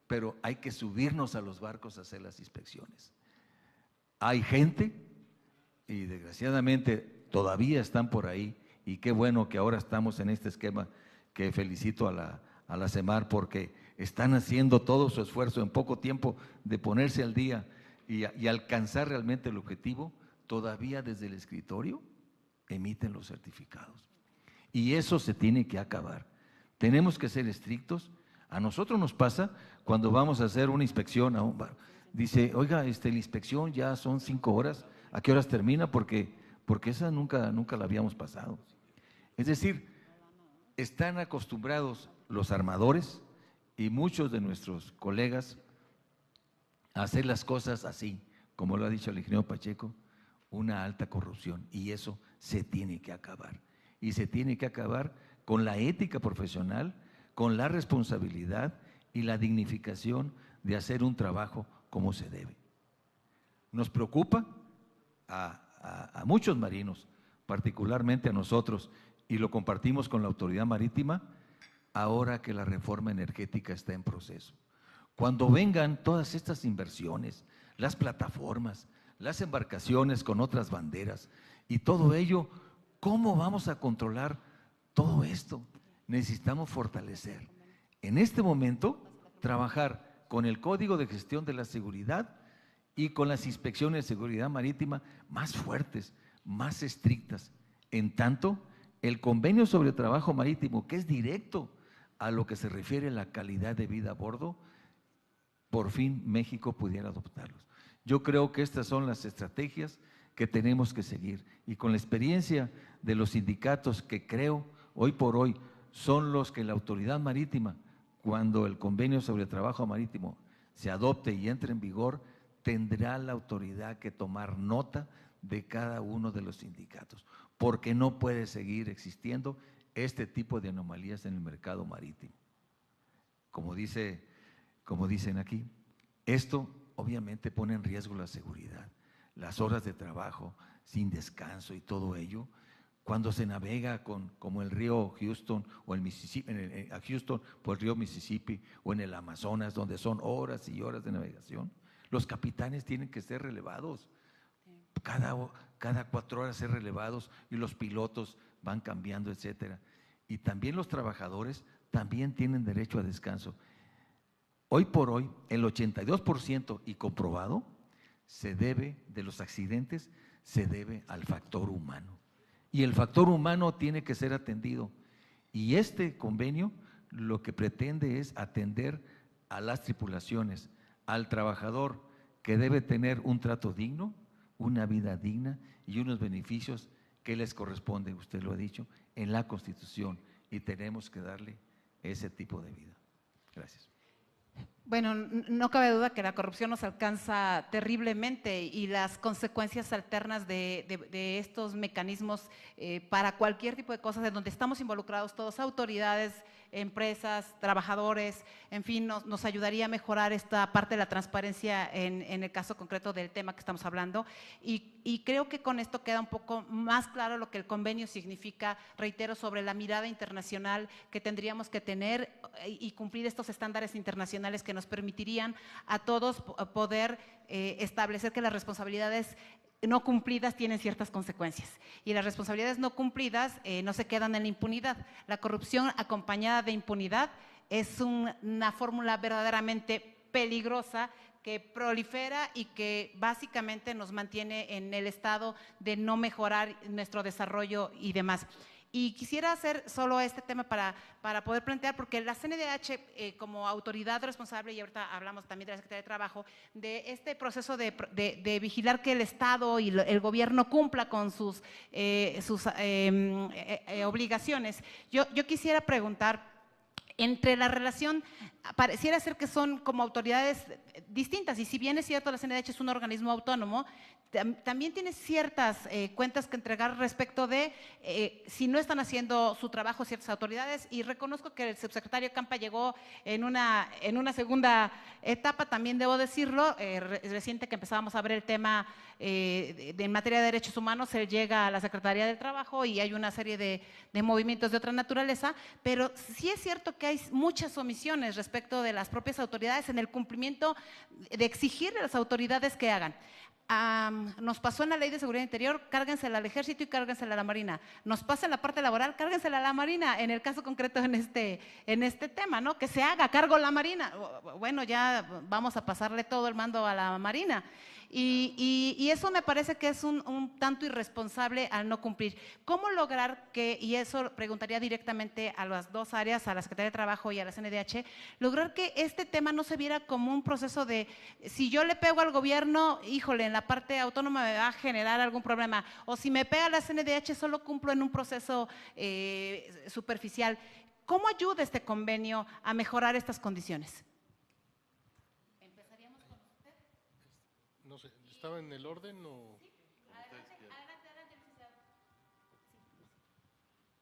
pero hay que subirnos a los barcos a hacer las inspecciones. Hay gente, y desgraciadamente todavía están por ahí, y qué bueno que ahora estamos en este esquema, que felicito a la CEMAR porque están haciendo todo su esfuerzo en poco tiempo de ponerse al día y alcanzar realmente el objetivo. Todavía desde el escritorio emiten los certificados. Y eso se tiene que acabar. Tenemos que ser estrictos. A nosotros nos pasa cuando vamos a hacer una inspección a un bar. Dice, oiga, la inspección ya son 5 horas, ¿a qué horas termina? Porque esa nunca la habíamos pasado. Es decir, están acostumbrados los armadores y muchos de nuestros colegas a hacer las cosas así, como lo ha dicho el ingeniero Pacheco, una alta corrupción, y eso se tiene que acabar. Y se tiene que acabar con la ética profesional, con la responsabilidad y la dignificación de hacer un trabajo como se debe. Nos preocupa a muchos marinos, particularmente a nosotros, y lo compartimos con la Autoridad Marítima, ahora que la reforma energética está en proceso. Cuando vengan todas estas inversiones, las plataformas, las embarcaciones con otras banderas y todo ello, ¿cómo vamos a controlar todo esto? Necesitamos fortalecer. En este momento, trabajar con el Código de Gestión de la Seguridad y con las inspecciones de seguridad marítima más fuertes, más estrictas. En tanto, el convenio sobre trabajo marítimo, que es directo a lo que se refiere a la calidad de vida a bordo, por fin México pudiera adoptarlos. Yo creo que estas son las estrategias que tenemos que seguir, y con la experiencia de los sindicatos que creo hoy por hoy son los que la Autoridad Marítima, cuando el convenio sobre trabajo marítimo se adopte y entre en vigor, tendrá la autoridad que tomar nota de cada uno de los sindicatos, porque no puede seguir existiendo este tipo de anomalías en el mercado marítimo. Como dicen aquí, esto obviamente pone en riesgo la seguridad, las horas de trabajo sin descanso y todo ello. Cuando se navega como el río Houston o el Mississippi, a Houston por el río Mississippi o en el Amazonas, donde son horas y horas de navegación, los capitanes tienen que ser relevados. Cada 4 horas ser relevados, y los pilotos van cambiando, etcétera. Y también los trabajadores también tienen derecho a descanso. Hoy por hoy, el 82% y comprobado de los accidentes se debe al factor humano. Y el factor humano tiene que ser atendido. Y este convenio lo que pretende es atender a las tripulaciones, al trabajador que debe tener un trato digno, una vida digna y unos beneficios que les corresponden, usted lo ha dicho, en la Constitución, y tenemos que darle ese tipo de vida. Gracias. Bueno, no cabe duda que la corrupción nos alcanza terriblemente y las consecuencias alternas de estos mecanismos para cualquier tipo de cosas en donde estamos involucrados todos, autoridades, empresas, trabajadores, en fin, nos ayudaría a mejorar esta parte de la transparencia en el caso concreto del tema que estamos hablando y creo que con esto queda un poco más claro lo que el convenio significa, reitero, sobre la mirada internacional que tendríamos que tener y cumplir estos estándares internacionales que nos permitirían a todos poder establecer que las responsabilidades no cumplidas tienen ciertas consecuencias y las responsabilidades no cumplidas no se quedan en la impunidad. La corrupción acompañada de impunidad es una fórmula verdaderamente peligrosa que prolifera y que básicamente nos mantiene en el estado de no mejorar nuestro desarrollo y demás. Y quisiera hacer solo este tema para poder plantear, porque la CNDH como autoridad responsable, y ahorita hablamos también de la Secretaría de Trabajo, de este proceso de vigilar que el Estado y el gobierno cumpla con sus obligaciones. Yo quisiera preguntar, entre la relación, pareciera ser que son como autoridades distintas, y si bien es cierto la CNDH es un organismo autónomo, también tiene ciertas cuentas que entregar respecto de si no están haciendo su trabajo ciertas autoridades, y reconozco que el subsecretario Campa llegó en una segunda etapa, también debo decirlo, reciente que empezábamos a ver el tema en materia de derechos humanos, él llega a la Secretaría del Trabajo y hay una serie de movimientos de otra naturaleza, pero sí es cierto que hay muchas omisiones respecto de las propias autoridades en el cumplimiento de exigirle a las autoridades que hagan. Nos pasó en la Ley de Seguridad Interior, cárguensela al Ejército y cárguensela a la Marina. Nos pasa en la parte laboral, cárguensela a la Marina, en el caso concreto en este tema, ¿no? Que se haga cargo la Marina. Bueno, ya vamos a pasarle todo el mando a la Marina. Y eso me parece que es un tanto irresponsable al no cumplir. ¿Cómo lograr que, y eso preguntaría directamente a las dos áreas, a la Secretaría de Trabajo y a la CNDH, lograr que este tema no se viera como un proceso de, si yo le pego al gobierno, híjole, en la parte autónoma me va a generar algún problema, o si me pega la CNDH solo cumplo en un proceso superficial? ¿Cómo ayuda este convenio a mejorar estas condiciones? No sé, ¿estaba en el orden o...?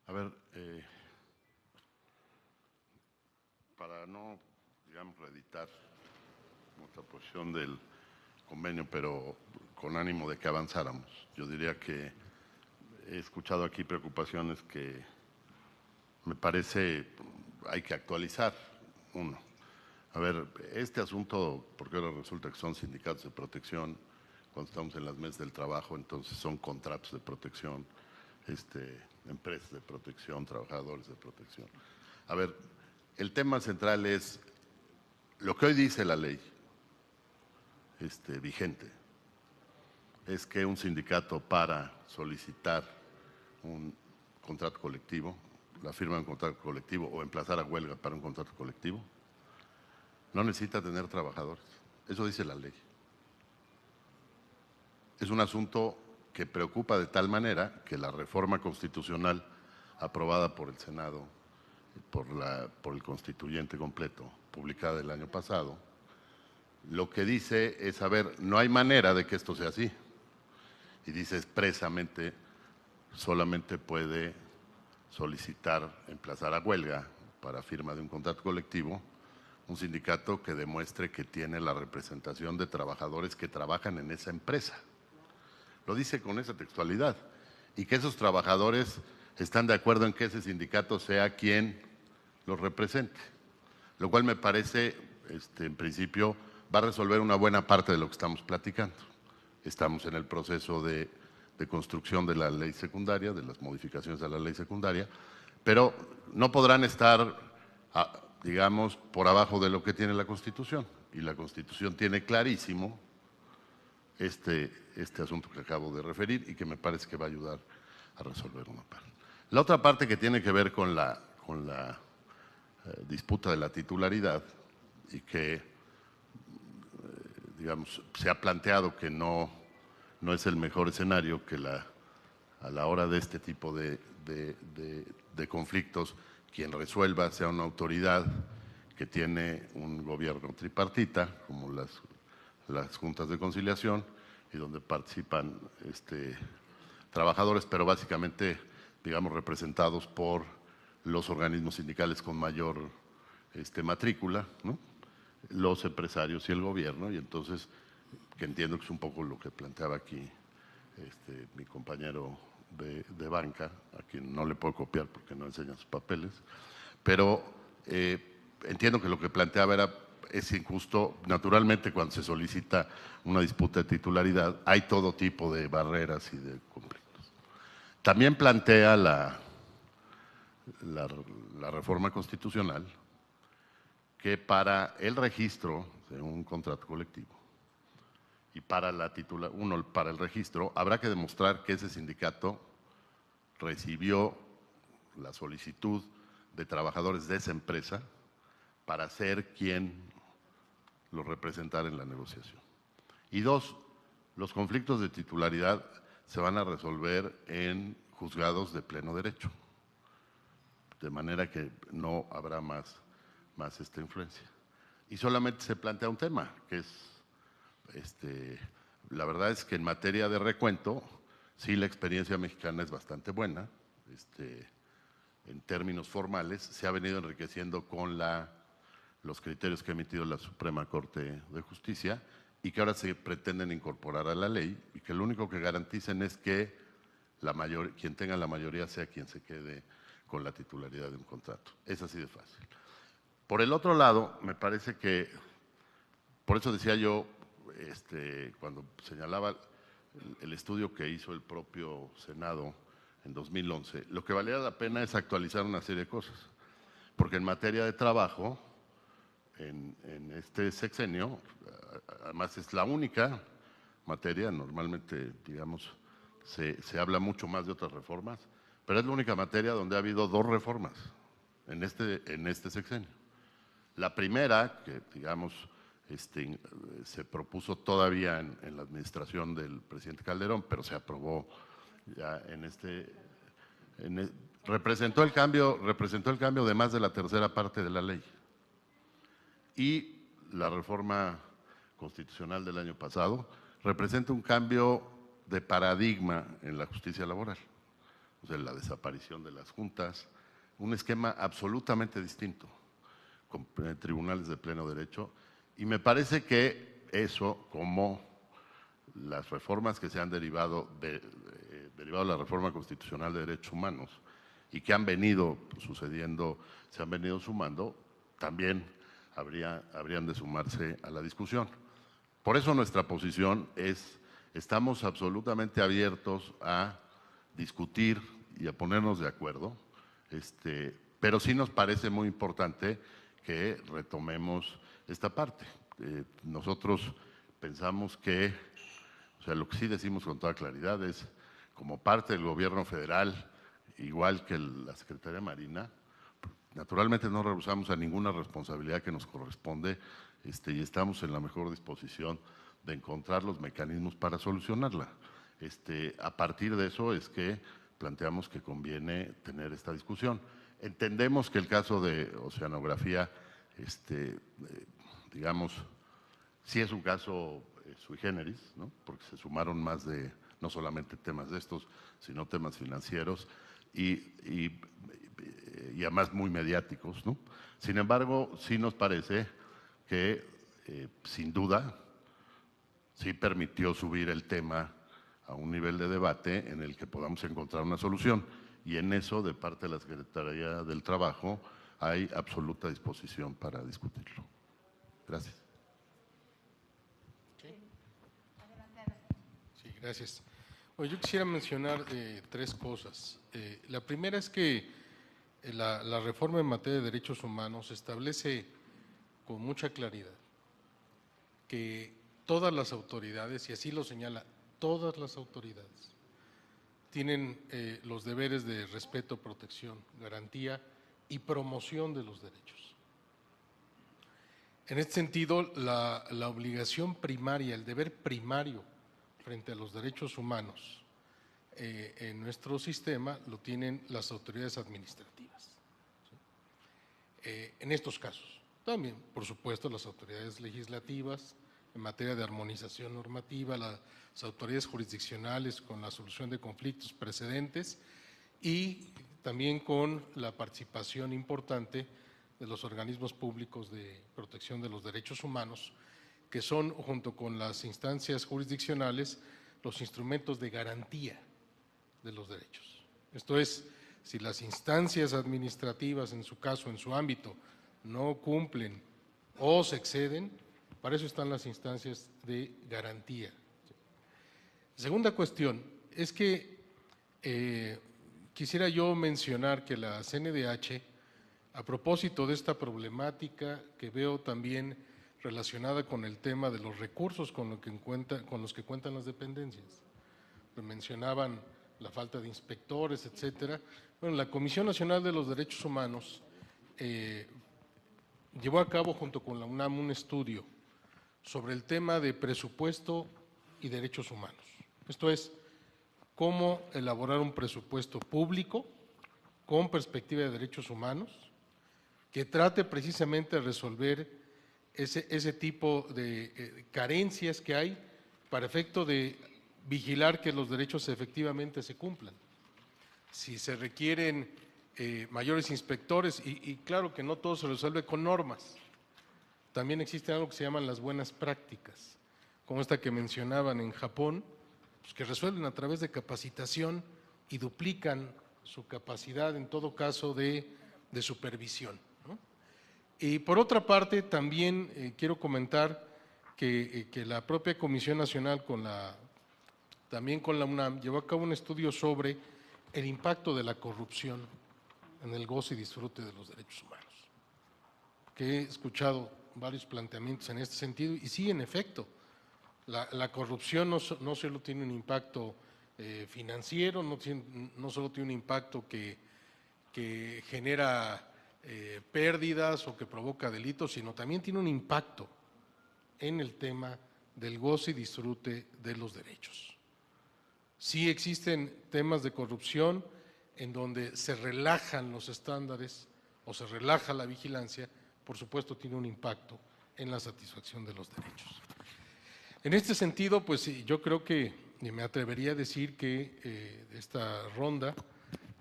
A ver, para no, digamos, reeditar nuestra posición del convenio, pero con ánimo de que avanzáramos, yo diría que he escuchado aquí preocupaciones que me parece hay que actualizar. Uno, a ver, este asunto, porque ahora resulta que son sindicatos de protección, cuando estamos en las mesas del trabajo, entonces son contratos de protección, empresas de protección, trabajadores de protección. A ver, el tema central es lo que hoy dice la ley vigente, es que un sindicato para solicitar un contrato colectivo, la firma de un contrato colectivo o emplazar a huelga para un contrato colectivo, no necesita tener trabajadores. Eso dice la ley. Es un asunto que preocupa de tal manera que la reforma constitucional aprobada por el Senado, por el constituyente completo, publicada el año pasado, lo que dice es, a ver, no hay manera de que esto sea así. Y dice expresamente, solamente puede solicitar, emplazar a huelga para firma de un contrato colectivo, un sindicato que demuestre que tiene la representación de trabajadores que trabajan en esa empresa. Lo dice con esa textualidad. Y que esos trabajadores están de acuerdo en que ese sindicato sea quien los represente. Lo cual me parece, en principio, va a resolver una buena parte de lo que estamos platicando. Estamos en el proceso de construcción de la ley secundaria, de las modificaciones a la ley secundaria, pero no podrán estar digamos, por abajo de lo que tiene la Constitución. Y la Constitución tiene clarísimo este asunto que acabo de referir y que me parece que va a ayudar a resolver una parte. La otra parte que tiene que ver con la disputa de la titularidad y que, digamos, se ha planteado que no es el mejor escenario, que a la hora de este tipo de conflictos, quien resuelva sea una autoridad que tiene un gobierno tripartita, como las juntas de conciliación, y donde participan trabajadores, pero básicamente, digamos, representados por los organismos sindicales con mayor matrícula, ¿no? Los empresarios y el gobierno, y entonces, que entiendo que es un poco lo que planteaba aquí mi compañero de banca, a quien no le puedo copiar porque no enseña sus papeles, pero entiendo que lo que planteaba es injusto. Naturalmente, cuando se solicita una disputa de titularidad, hay todo tipo de barreras y de conflictos. También plantea la reforma constitucional que para el registro de un contrato colectivo y para el registro habrá que demostrar que ese sindicato recibió la solicitud de trabajadores de esa empresa para ser quien lo representara en la negociación. Y dos, los conflictos de titularidad se van a resolver en juzgados de pleno derecho, de manera que no habrá más esta influencia. Y solamente se plantea un tema, que es, la verdad es que en materia de recuento, sí, la experiencia mexicana es bastante buena, en términos formales, se ha venido enriqueciendo con los criterios que ha emitido la Suprema Corte de Justicia y que ahora se pretenden incorporar a la ley, y que lo único que garanticen es que quien tenga la mayoría sea quien se quede con la titularidad de un contrato. Es así de fácil. Por el otro lado, me parece que, por eso decía yo, cuando señalaba el estudio que hizo el propio Senado en 2011, lo que valía la pena es actualizar una serie de cosas, porque en materia de trabajo, en este sexenio, además es la única materia, normalmente, digamos, se habla mucho más de otras reformas, pero es la única materia donde ha habido 2 reformas en este sexenio. La primera, que digamos se propuso todavía en la administración del presidente Calderón, pero se aprobó ya representó el cambio de más de la tercera parte de la ley. Y la reforma constitucional del año pasado representa un cambio de paradigma en la justicia laboral. O sea, la desaparición de las juntas, un esquema absolutamente distinto, con tribunales de pleno derecho, y me parece que eso, como las reformas que se han derivado de la reforma constitucional de derechos humanos y que han venido sucediendo, se han venido sumando, también habrían de sumarse a la discusión. Por eso nuestra posición es, estamos absolutamente abiertos a discutir y a ponernos de acuerdo, pero sí nos parece muy importante que retomemos esta parte. Nosotros pensamos que, o sea, lo que sí decimos con toda claridad es, como parte del gobierno federal, igual que la Secretaría de Marina, naturalmente no rehusamos a ninguna responsabilidad que nos corresponde, y estamos en la mejor disposición de encontrar los mecanismos para solucionarla. A partir de eso es que planteamos que conviene tener esta discusión. Entendemos que el caso de Oceanografía, digamos, sí es un caso sui generis, ¿no? Porque se sumaron más de, no solamente temas de estos, sino temas financieros y además muy mediáticos, ¿no? Sin embargo, sí nos parece que, sin duda, sí permitió subir el tema a un nivel de debate en el que podamos encontrar una solución. Y en eso, de parte de la Secretaría del Trabajo, hay absoluta disposición para discutirlo. Gracias. Sí, gracias. Bueno, yo quisiera mencionar 3 cosas. La primera es que la reforma en materia de derechos humanos establece con mucha claridad que todas las autoridades, y así lo señala, todas las autoridades tienen los deberes de respeto, protección, garantía y promoción de los derechos. En este sentido, la obligación primaria, el deber primario frente a los derechos humanos en nuestro sistema lo tienen las autoridades administrativas. ¿Sí? En estos casos, también, por supuesto, las autoridades legislativas en materia de armonización normativa, las autoridades jurisdiccionales con la solución de conflictos precedentes y también con la participación importante de los organismos públicos de protección de los derechos humanos, que son, junto con las instancias jurisdiccionales, los instrumentos de garantía de los derechos. Esto es, si las instancias administrativas, en su caso, en su ámbito, no cumplen o se exceden, para eso están las instancias de garantía. Segunda cuestión, es que quisiera yo mencionar que la CNDH, a propósito de esta problemática que veo también relacionada con el tema de los recursos con los que cuentan las dependencias, mencionaban la falta de inspectores, etcétera. Bueno, la Comisión Nacional de los Derechos Humanos llevó a cabo junto con la UNAM un estudio sobre el tema de presupuesto y derechos humanos. Esto es, cómo elaborar un presupuesto público con perspectiva de derechos humanos que trate precisamente de resolver ese tipo de carencias que hay para efecto de vigilar que los derechos efectivamente se cumplan. Si se requieren mayores inspectores, y claro que no todo se resuelve con normas, también existe algo que se llaman las buenas prácticas, como esta que mencionaban en Japón, pues que resuelven a través de capacitación y duplican su capacidad en todo caso de supervisión, ¿no? Y por otra parte también quiero comentar que la propia Comisión Nacional también con la UNAM llevó a cabo un estudio sobre el impacto de la corrupción en el goce y disfrute de los derechos humanos, que he escuchado varios planteamientos en este sentido, y sí, en efecto, la corrupción no solo tiene un impacto financiero, no solo tiene un impacto que genera pérdidas o que provoca delitos, sino también tiene un impacto en el tema del goce y disfrute de los derechos. Sí existen temas de corrupción en donde se relajan los estándares o se relaja la vigilancia, por supuesto tiene un impacto en la satisfacción de los derechos. En este sentido, pues yo creo que me atrevería a decir que esta ronda,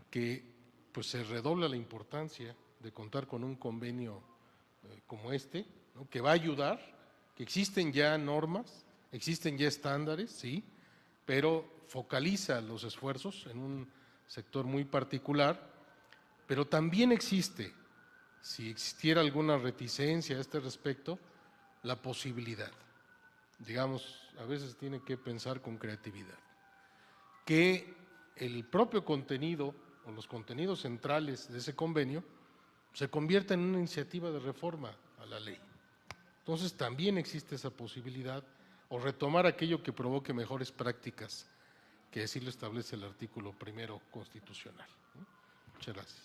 que pues se redobla la importancia de contar con un convenio como este, ¿no? Que va a ayudar, que existen ya normas, existen ya estándares, sí, pero focaliza los esfuerzos en un sector muy particular, pero también existe, si existiera alguna reticencia a este respecto, la posibilidad, digamos, a veces tiene que pensar con creatividad, que el propio contenido o los contenidos centrales de ese convenio se convierta en una iniciativa de reforma a la ley. Entonces también existe esa posibilidad, o retomar aquello que provoque mejores prácticas, que así lo establece el artículo 1 constitucional. Muchas gracias.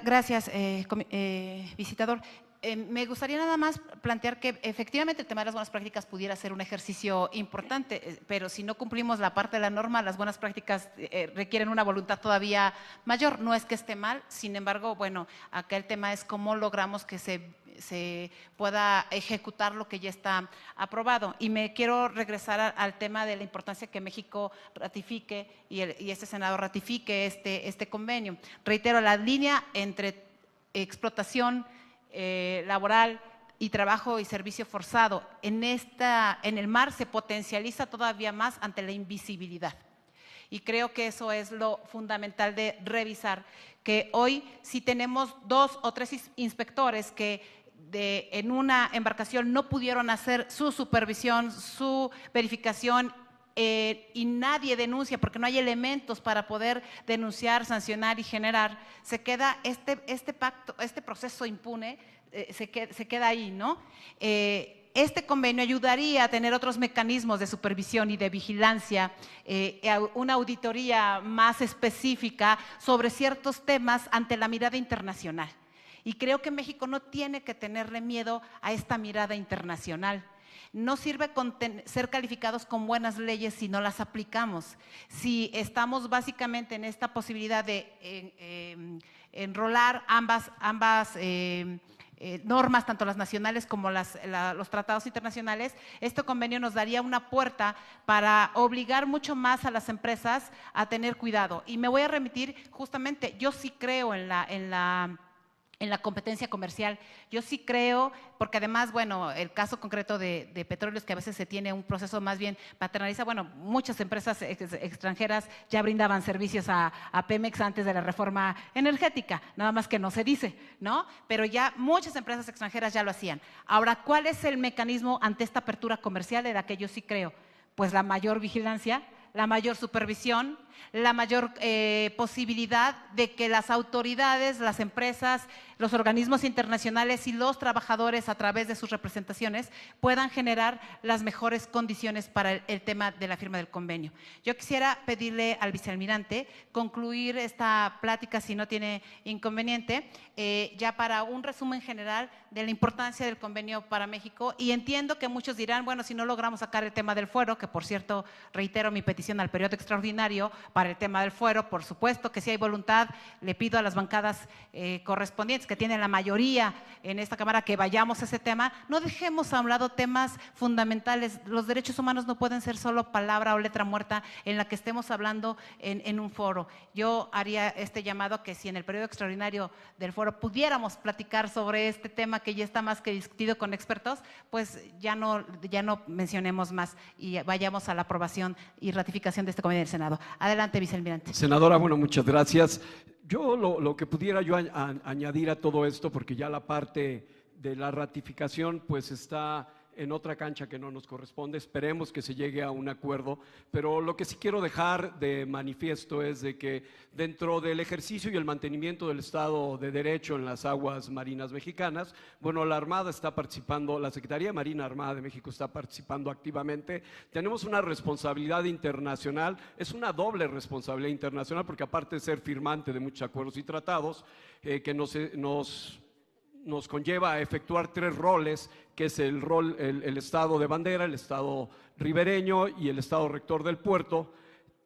Gracias, visitador. Me gustaría nada más plantear que efectivamente el tema de las buenas prácticas pudiera ser un ejercicio importante, pero si no cumplimos la parte de la norma, las buenas prácticas requieren una voluntad todavía mayor. No es que esté mal, sin embargo, bueno, acá el tema es cómo logramos que se pueda ejecutar lo que ya está aprobado. Y me quiero regresar al tema de la importancia que México ratifique y este Senado ratifique este convenio. Reitero, la línea entre explotación laboral y trabajo y servicio forzado en el mar se potencializa todavía más ante la invisibilidad. Y creo que eso es lo fundamental de revisar, que hoy si tenemos 2 o 3 inspectores que en una embarcación no pudieron hacer su supervisión, su verificación y nadie denuncia porque no hay elementos para poder denunciar, sancionar y generar, se queda este proceso impune, se queda ahí, ¿no? Este convenio ayudaría a tener otros mecanismos de supervisión y de vigilancia, una auditoría más específica sobre ciertos temas ante la mirada internacional. Y creo que México no tiene que tenerle miedo a esta mirada internacional. No sirve con ser calificados con buenas leyes si no las aplicamos. Si estamos básicamente en esta posibilidad de enrolar ambas normas, tanto las nacionales como los tratados internacionales, este convenio nos daría una puerta para obligar mucho más a las empresas a tener cuidado. Y me voy a remitir justamente, yo sí creo en la competencia comercial. Yo sí creo, porque además, bueno, el caso concreto de petróleos, que a veces se tiene un proceso más bien paternalista, bueno, muchas empresas extranjeras ya brindaban servicios a Pemex antes de la reforma energética, nada más que no se dice, ¿no? Pero ya muchas empresas extranjeras ya lo hacían. Ahora, ¿cuál es el mecanismo ante esta apertura comercial de la que yo sí creo? Pues la mayor vigilancia, la mayor supervisión, la mayor posibilidad de que las autoridades, las empresas, los organismos internacionales y los trabajadores a través de sus representaciones puedan generar las mejores condiciones para el tema de la firma del convenio. Yo quisiera pedirle al vicealmirante concluir esta plática, si no tiene inconveniente, ya para un resumen general de la importancia del convenio para México. Y entiendo que muchos dirán, bueno, si no logramos sacar el tema del fuero, que por cierto reitero mi petición al periodo extraordinario para el tema del fuero, por supuesto que si hay voluntad, le pido a las bancadas correspondientes que tienen la mayoría en esta Cámara que vayamos a ese tema. No dejemos a un lado temas fundamentales. Los derechos humanos no pueden ser solo palabra o letra muerta en la que estemos hablando en un foro. Yo haría este llamado que si en el periodo extraordinario del foro pudiéramos platicar sobre este tema que ya está más que discutido con expertos, pues ya no mencionemos más y vayamos a la aprobación y ratificación de este convenio del Senado. Adelante, vicealmirante. Senadora, bueno, muchas gracias. Yo lo que pudiera yo añadir a todo esto, porque ya la parte de la ratificación pues está en otra cancha que no nos corresponde, esperemos que se llegue a un acuerdo, pero lo que sí quiero dejar de manifiesto es de que dentro del ejercicio y el mantenimiento del Estado de Derecho en las aguas marinas mexicanas, bueno, la Armada está participando, la Secretaría de Marina Armada de México está participando activamente, tenemos una responsabilidad internacional, es una doble responsabilidad internacional porque aparte de ser firmante de muchos acuerdos y tratados, que nos conlleva a efectuar 3 roles, que es el estado de bandera, el estado ribereño y el estado rector del puerto.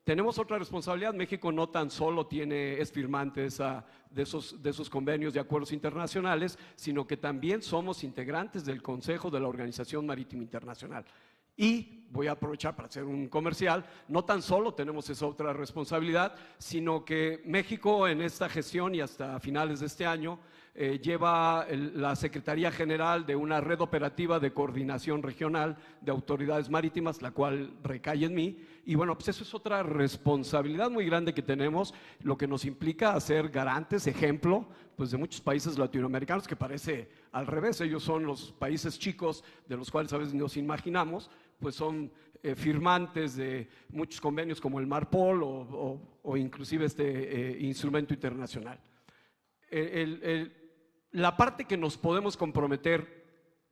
Tenemos otra responsabilidad. México no tan solo es firmante de esos convenios de acuerdos internacionales, sino que también somos integrantes del Consejo de la Organización Marítima Internacional. Y voy a aprovechar para hacer un comercial, no tan solo tenemos esa otra responsabilidad, sino que México en esta gestión y hasta finales de este año lleva la Secretaría General de una red operativa de coordinación regional de autoridades marítimas, la cual recae en mí. Y bueno, pues eso es otra responsabilidad muy grande que tenemos, lo que nos implica ser garantes, ejemplo, pues de muchos países latinoamericanos, que parece al revés, ellos son los países chicos de los cuales a veces nos imaginamos, pues son firmantes de muchos convenios como el MARPOL o inclusive este instrumento internacional. La parte que nos podemos comprometer,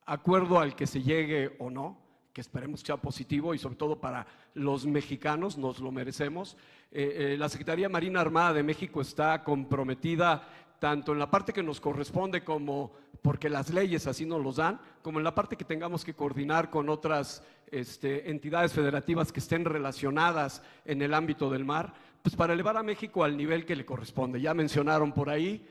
acuerdo al que se llegue o no, que esperemos que sea positivo y sobre todo para los mexicanos, nos lo merecemos. La Secretaría de Marina Armada de México está comprometida tanto en la parte que nos corresponde como porque las leyes así nos los dan, como en la parte que tengamos que coordinar con otras entidades federativas que estén relacionadas en el ámbito del mar, pues para elevar a México al nivel que le corresponde. Ya mencionaron por ahí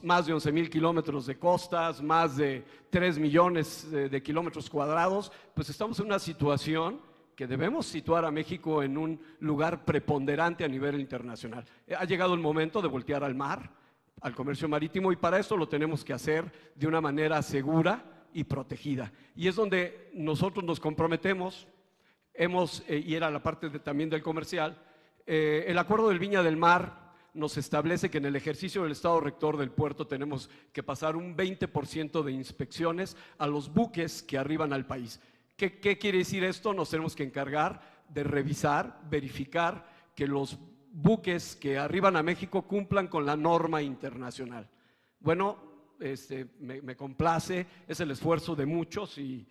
más de 11,000 kilómetros de costas, más de 3 millones de kilómetros cuadrados, pues estamos en una situación que debemos situar a México en un lugar preponderante a nivel internacional. Ha llegado el momento de voltear al mar, al comercio marítimo, y para eso lo tenemos que hacer de una manera segura y protegida. Y es donde nosotros nos comprometemos, y era la parte también del comercial, el acuerdo del Viña del Mar nos establece que en el ejercicio del estado rector del puerto tenemos que pasar un 20% de inspecciones a los buques que arriban al país. ¿Qué quiere decir esto? Nos tenemos que encargar de revisar, verificar que los buques que arriban a México cumplan con la norma internacional. Bueno, me complace, es el esfuerzo de muchos y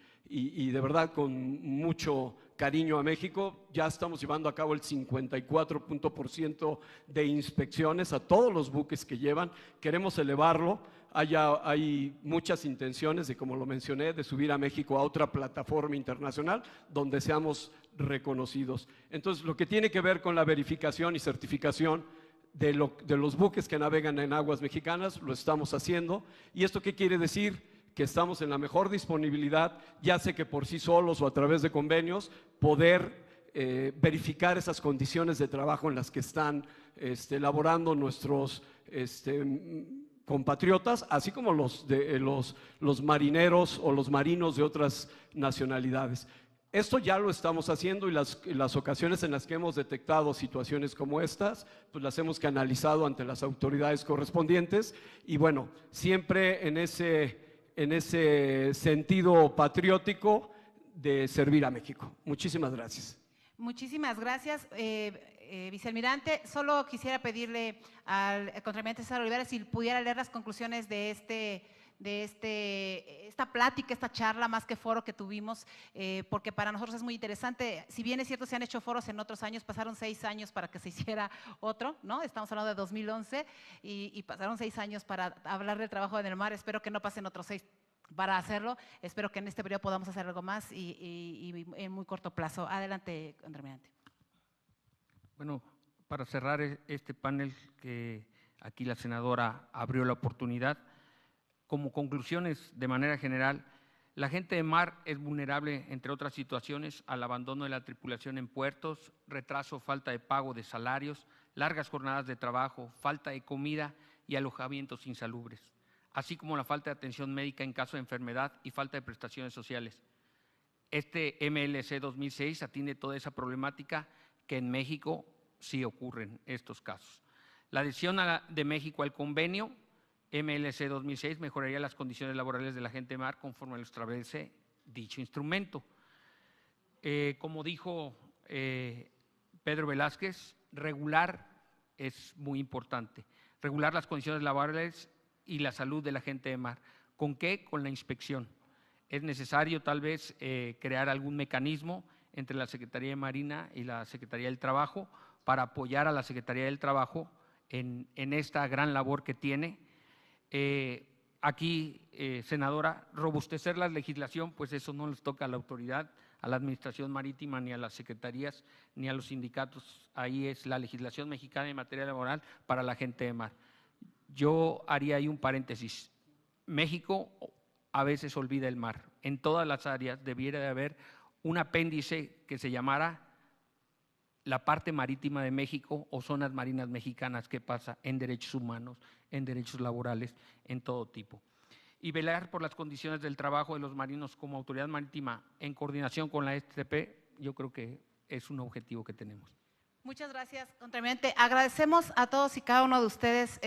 de verdad con mucho cariño a México. Ya estamos llevando a cabo el 54% de inspecciones a todos los buques que llevan. Queremos elevarlo. Hay muchas intenciones de, como lo mencioné, de subir a México a otra plataforma internacional donde seamos reconocidos. Entonces, lo que tiene que ver con la verificación y certificación de los buques que navegan en aguas mexicanas, lo estamos haciendo. ¿Y esto qué quiere decir? Que estamos en la mejor disponibilidad, ya sea que por sí solos o a través de convenios, poder verificar esas condiciones de trabajo en las que están laborando nuestros compatriotas, así como los marineros o los marinos de otras nacionalidades. Esto ya lo estamos haciendo y las ocasiones en las que hemos detectado situaciones como estas, pues las hemos canalizado ante las autoridades correspondientes y bueno, siempre en ese sentido patriótico de servir a México. Muchísimas gracias. Muchísimas gracias, vicealmirante. Solo quisiera pedirle al contraalmirante César Olivera si pudiera leer las conclusiones de esta plática, esta charla, más que foro que tuvimos, porque para nosotros es muy interesante. Si bien es cierto, se han hecho foros en otros años, pasaron 6 años para que se hiciera otro, ¿no? Estamos hablando de 2011 y pasaron 6 años para hablar del trabajo en el mar. Espero que no pasen otros 6 para hacerlo. Espero que en este periodo podamos hacer algo más y en muy corto plazo. Adelante, contraalmirante. Bueno, para cerrar este panel que aquí la senadora abrió la oportunidad, como conclusiones de manera general, la gente de mar es vulnerable, entre otras situaciones, al abandono de la tripulación en puertos, retraso o falta de pago de salarios, largas jornadas de trabajo, falta de comida y alojamientos insalubres, así como la falta de atención médica en caso de enfermedad y falta de prestaciones sociales. Este MLC 2006 atiende toda esa problemática que en México sí ocurren estos casos. La adhesión de México al convenio MLC 2006 mejoraría las condiciones laborales de la gente de mar conforme lo establece dicho instrumento. Como dijo Pedro Velázquez, regular es muy importante. Regular las condiciones laborales y la salud de la gente de mar. ¿Con qué? Con la inspección. Es necesario tal vez crear algún mecanismo entre la Secretaría de Marina y la Secretaría del Trabajo para apoyar a la Secretaría del Trabajo en esta gran labor que tiene. Aquí, senadora, robustecer la legislación, pues eso no les toca a la autoridad, a la Administración Marítima, ni a las secretarías, ni a los sindicatos. Ahí es la legislación mexicana en materia laboral para la gente de mar. Yo haría ahí un paréntesis. México a veces olvida el mar. En todas las áreas debiera de haber un apéndice que se llamara la parte marítima de México o zonas marinas mexicanas. ¿Qué pasa? En derechos humanos, en derechos laborales, en todo tipo. Y velar por las condiciones del trabajo de los marinos como autoridad marítima en coordinación con la STP, yo creo que es un objetivo que tenemos. Muchas gracias, contraalmirante. Agradecemos a todos y cada uno de ustedes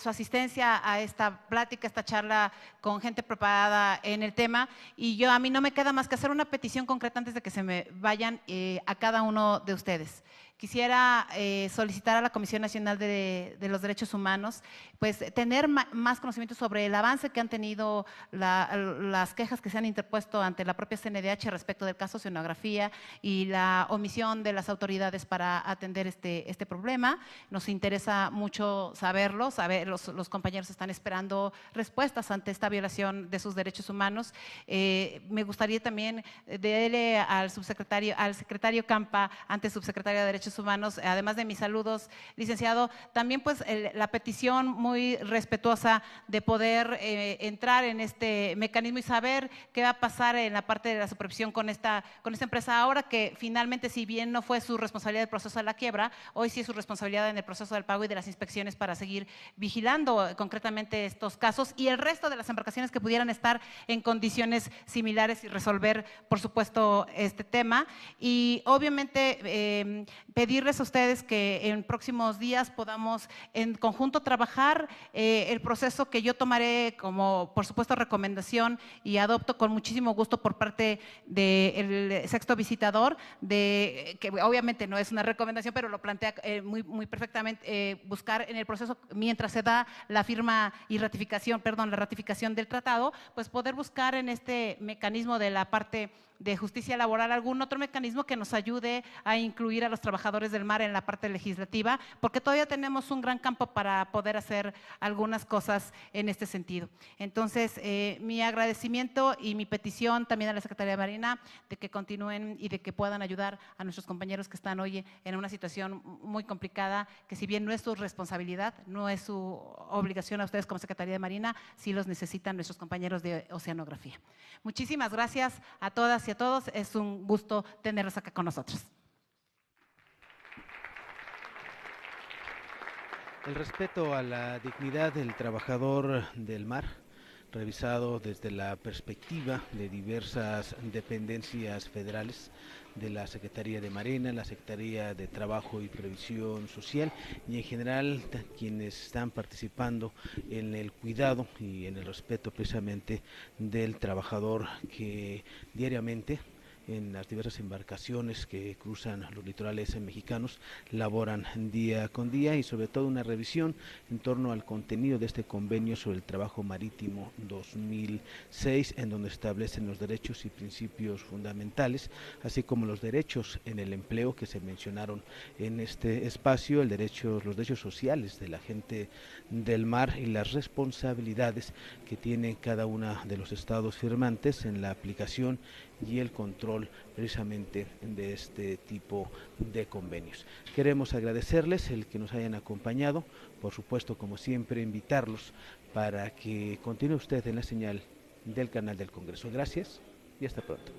su asistencia a esta plática, esta charla con gente preparada en el tema. Y a mí no me queda más que hacer una petición concreta antes de que se me vayan a cada uno de ustedes. Quisiera solicitar a la Comisión Nacional de los Derechos Humanos, pues tener más conocimiento sobre el avance que han tenido las quejas que se han interpuesto ante la propia CNDH respecto del caso Oceanografía y la omisión de las autoridades para atender este problema. Nos interesa mucho saberlo, los compañeros están esperando respuestas ante esta violación de sus derechos humanos. Me gustaría también darle al secretario Campa, antes subsecretario de Derechos Humanos, además de mis saludos, licenciado, también pues la petición muy respetuosa de poder entrar en este mecanismo y saber qué va a pasar en la parte de la supervisión con esta empresa ahora que finalmente, si bien no fue su responsabilidad del proceso de la quiebra, hoy sí es su responsabilidad en el proceso del pago y de las inspecciones para seguir vigilando concretamente estos casos y el resto de las embarcaciones que pudieran estar en condiciones similares y resolver, por supuesto, este tema. Y obviamente pedirles a ustedes que en próximos días podamos en conjunto trabajar el proceso que yo tomaré como, por supuesto, recomendación y adopto con muchísimo gusto por parte del sexto visitador, que obviamente no es una recomendación, pero lo plantea muy perfectamente, buscar en el proceso, mientras se da la firma y ratificación, la ratificación del tratado, pues poder buscar en este mecanismo de la parte de justicia laboral algún otro mecanismo que nos ayude a incluir a los trabajadores del mar en la parte legislativa, porque todavía tenemos un gran campo para poder hacer algunas cosas en este sentido. Entonces, mi agradecimiento y mi petición también a la Secretaría de Marina de que continúen y de que puedan ayudar a nuestros compañeros que están hoy en una situación muy complicada, que si bien no es su responsabilidad, no es su obligación a ustedes como Secretaría de Marina, sí los necesitan nuestros compañeros de oceanografía. Muchísimas gracias a todas y a todos. Es un gusto tenerlos acá con nosotros. El respeto a la dignidad del trabajador del mar, revisado desde la perspectiva de diversas dependencias federales de la Secretaría de Marina, la Secretaría de Trabajo y Previsión Social y en general quienes están participando en el cuidado y en el respeto precisamente del trabajador que diariamente en las diversas embarcaciones que cruzan los litorales mexicanos laboran día con día, y sobre todo una revisión en torno al contenido de este convenio sobre el trabajo marítimo 2006, en donde establecen los derechos y principios fundamentales, así como los derechos en el empleo que se mencionaron en este espacio, los derechos sociales de la gente del mar y las responsabilidades que tiene cada uno de los estados firmantes en la aplicación y el control precisamente de este tipo de convenios. Queremos agradecerles el que nos hayan acompañado, por supuesto, como siempre, invitarlos para que continúe usted en la señal del canal del Congreso. Gracias y hasta pronto.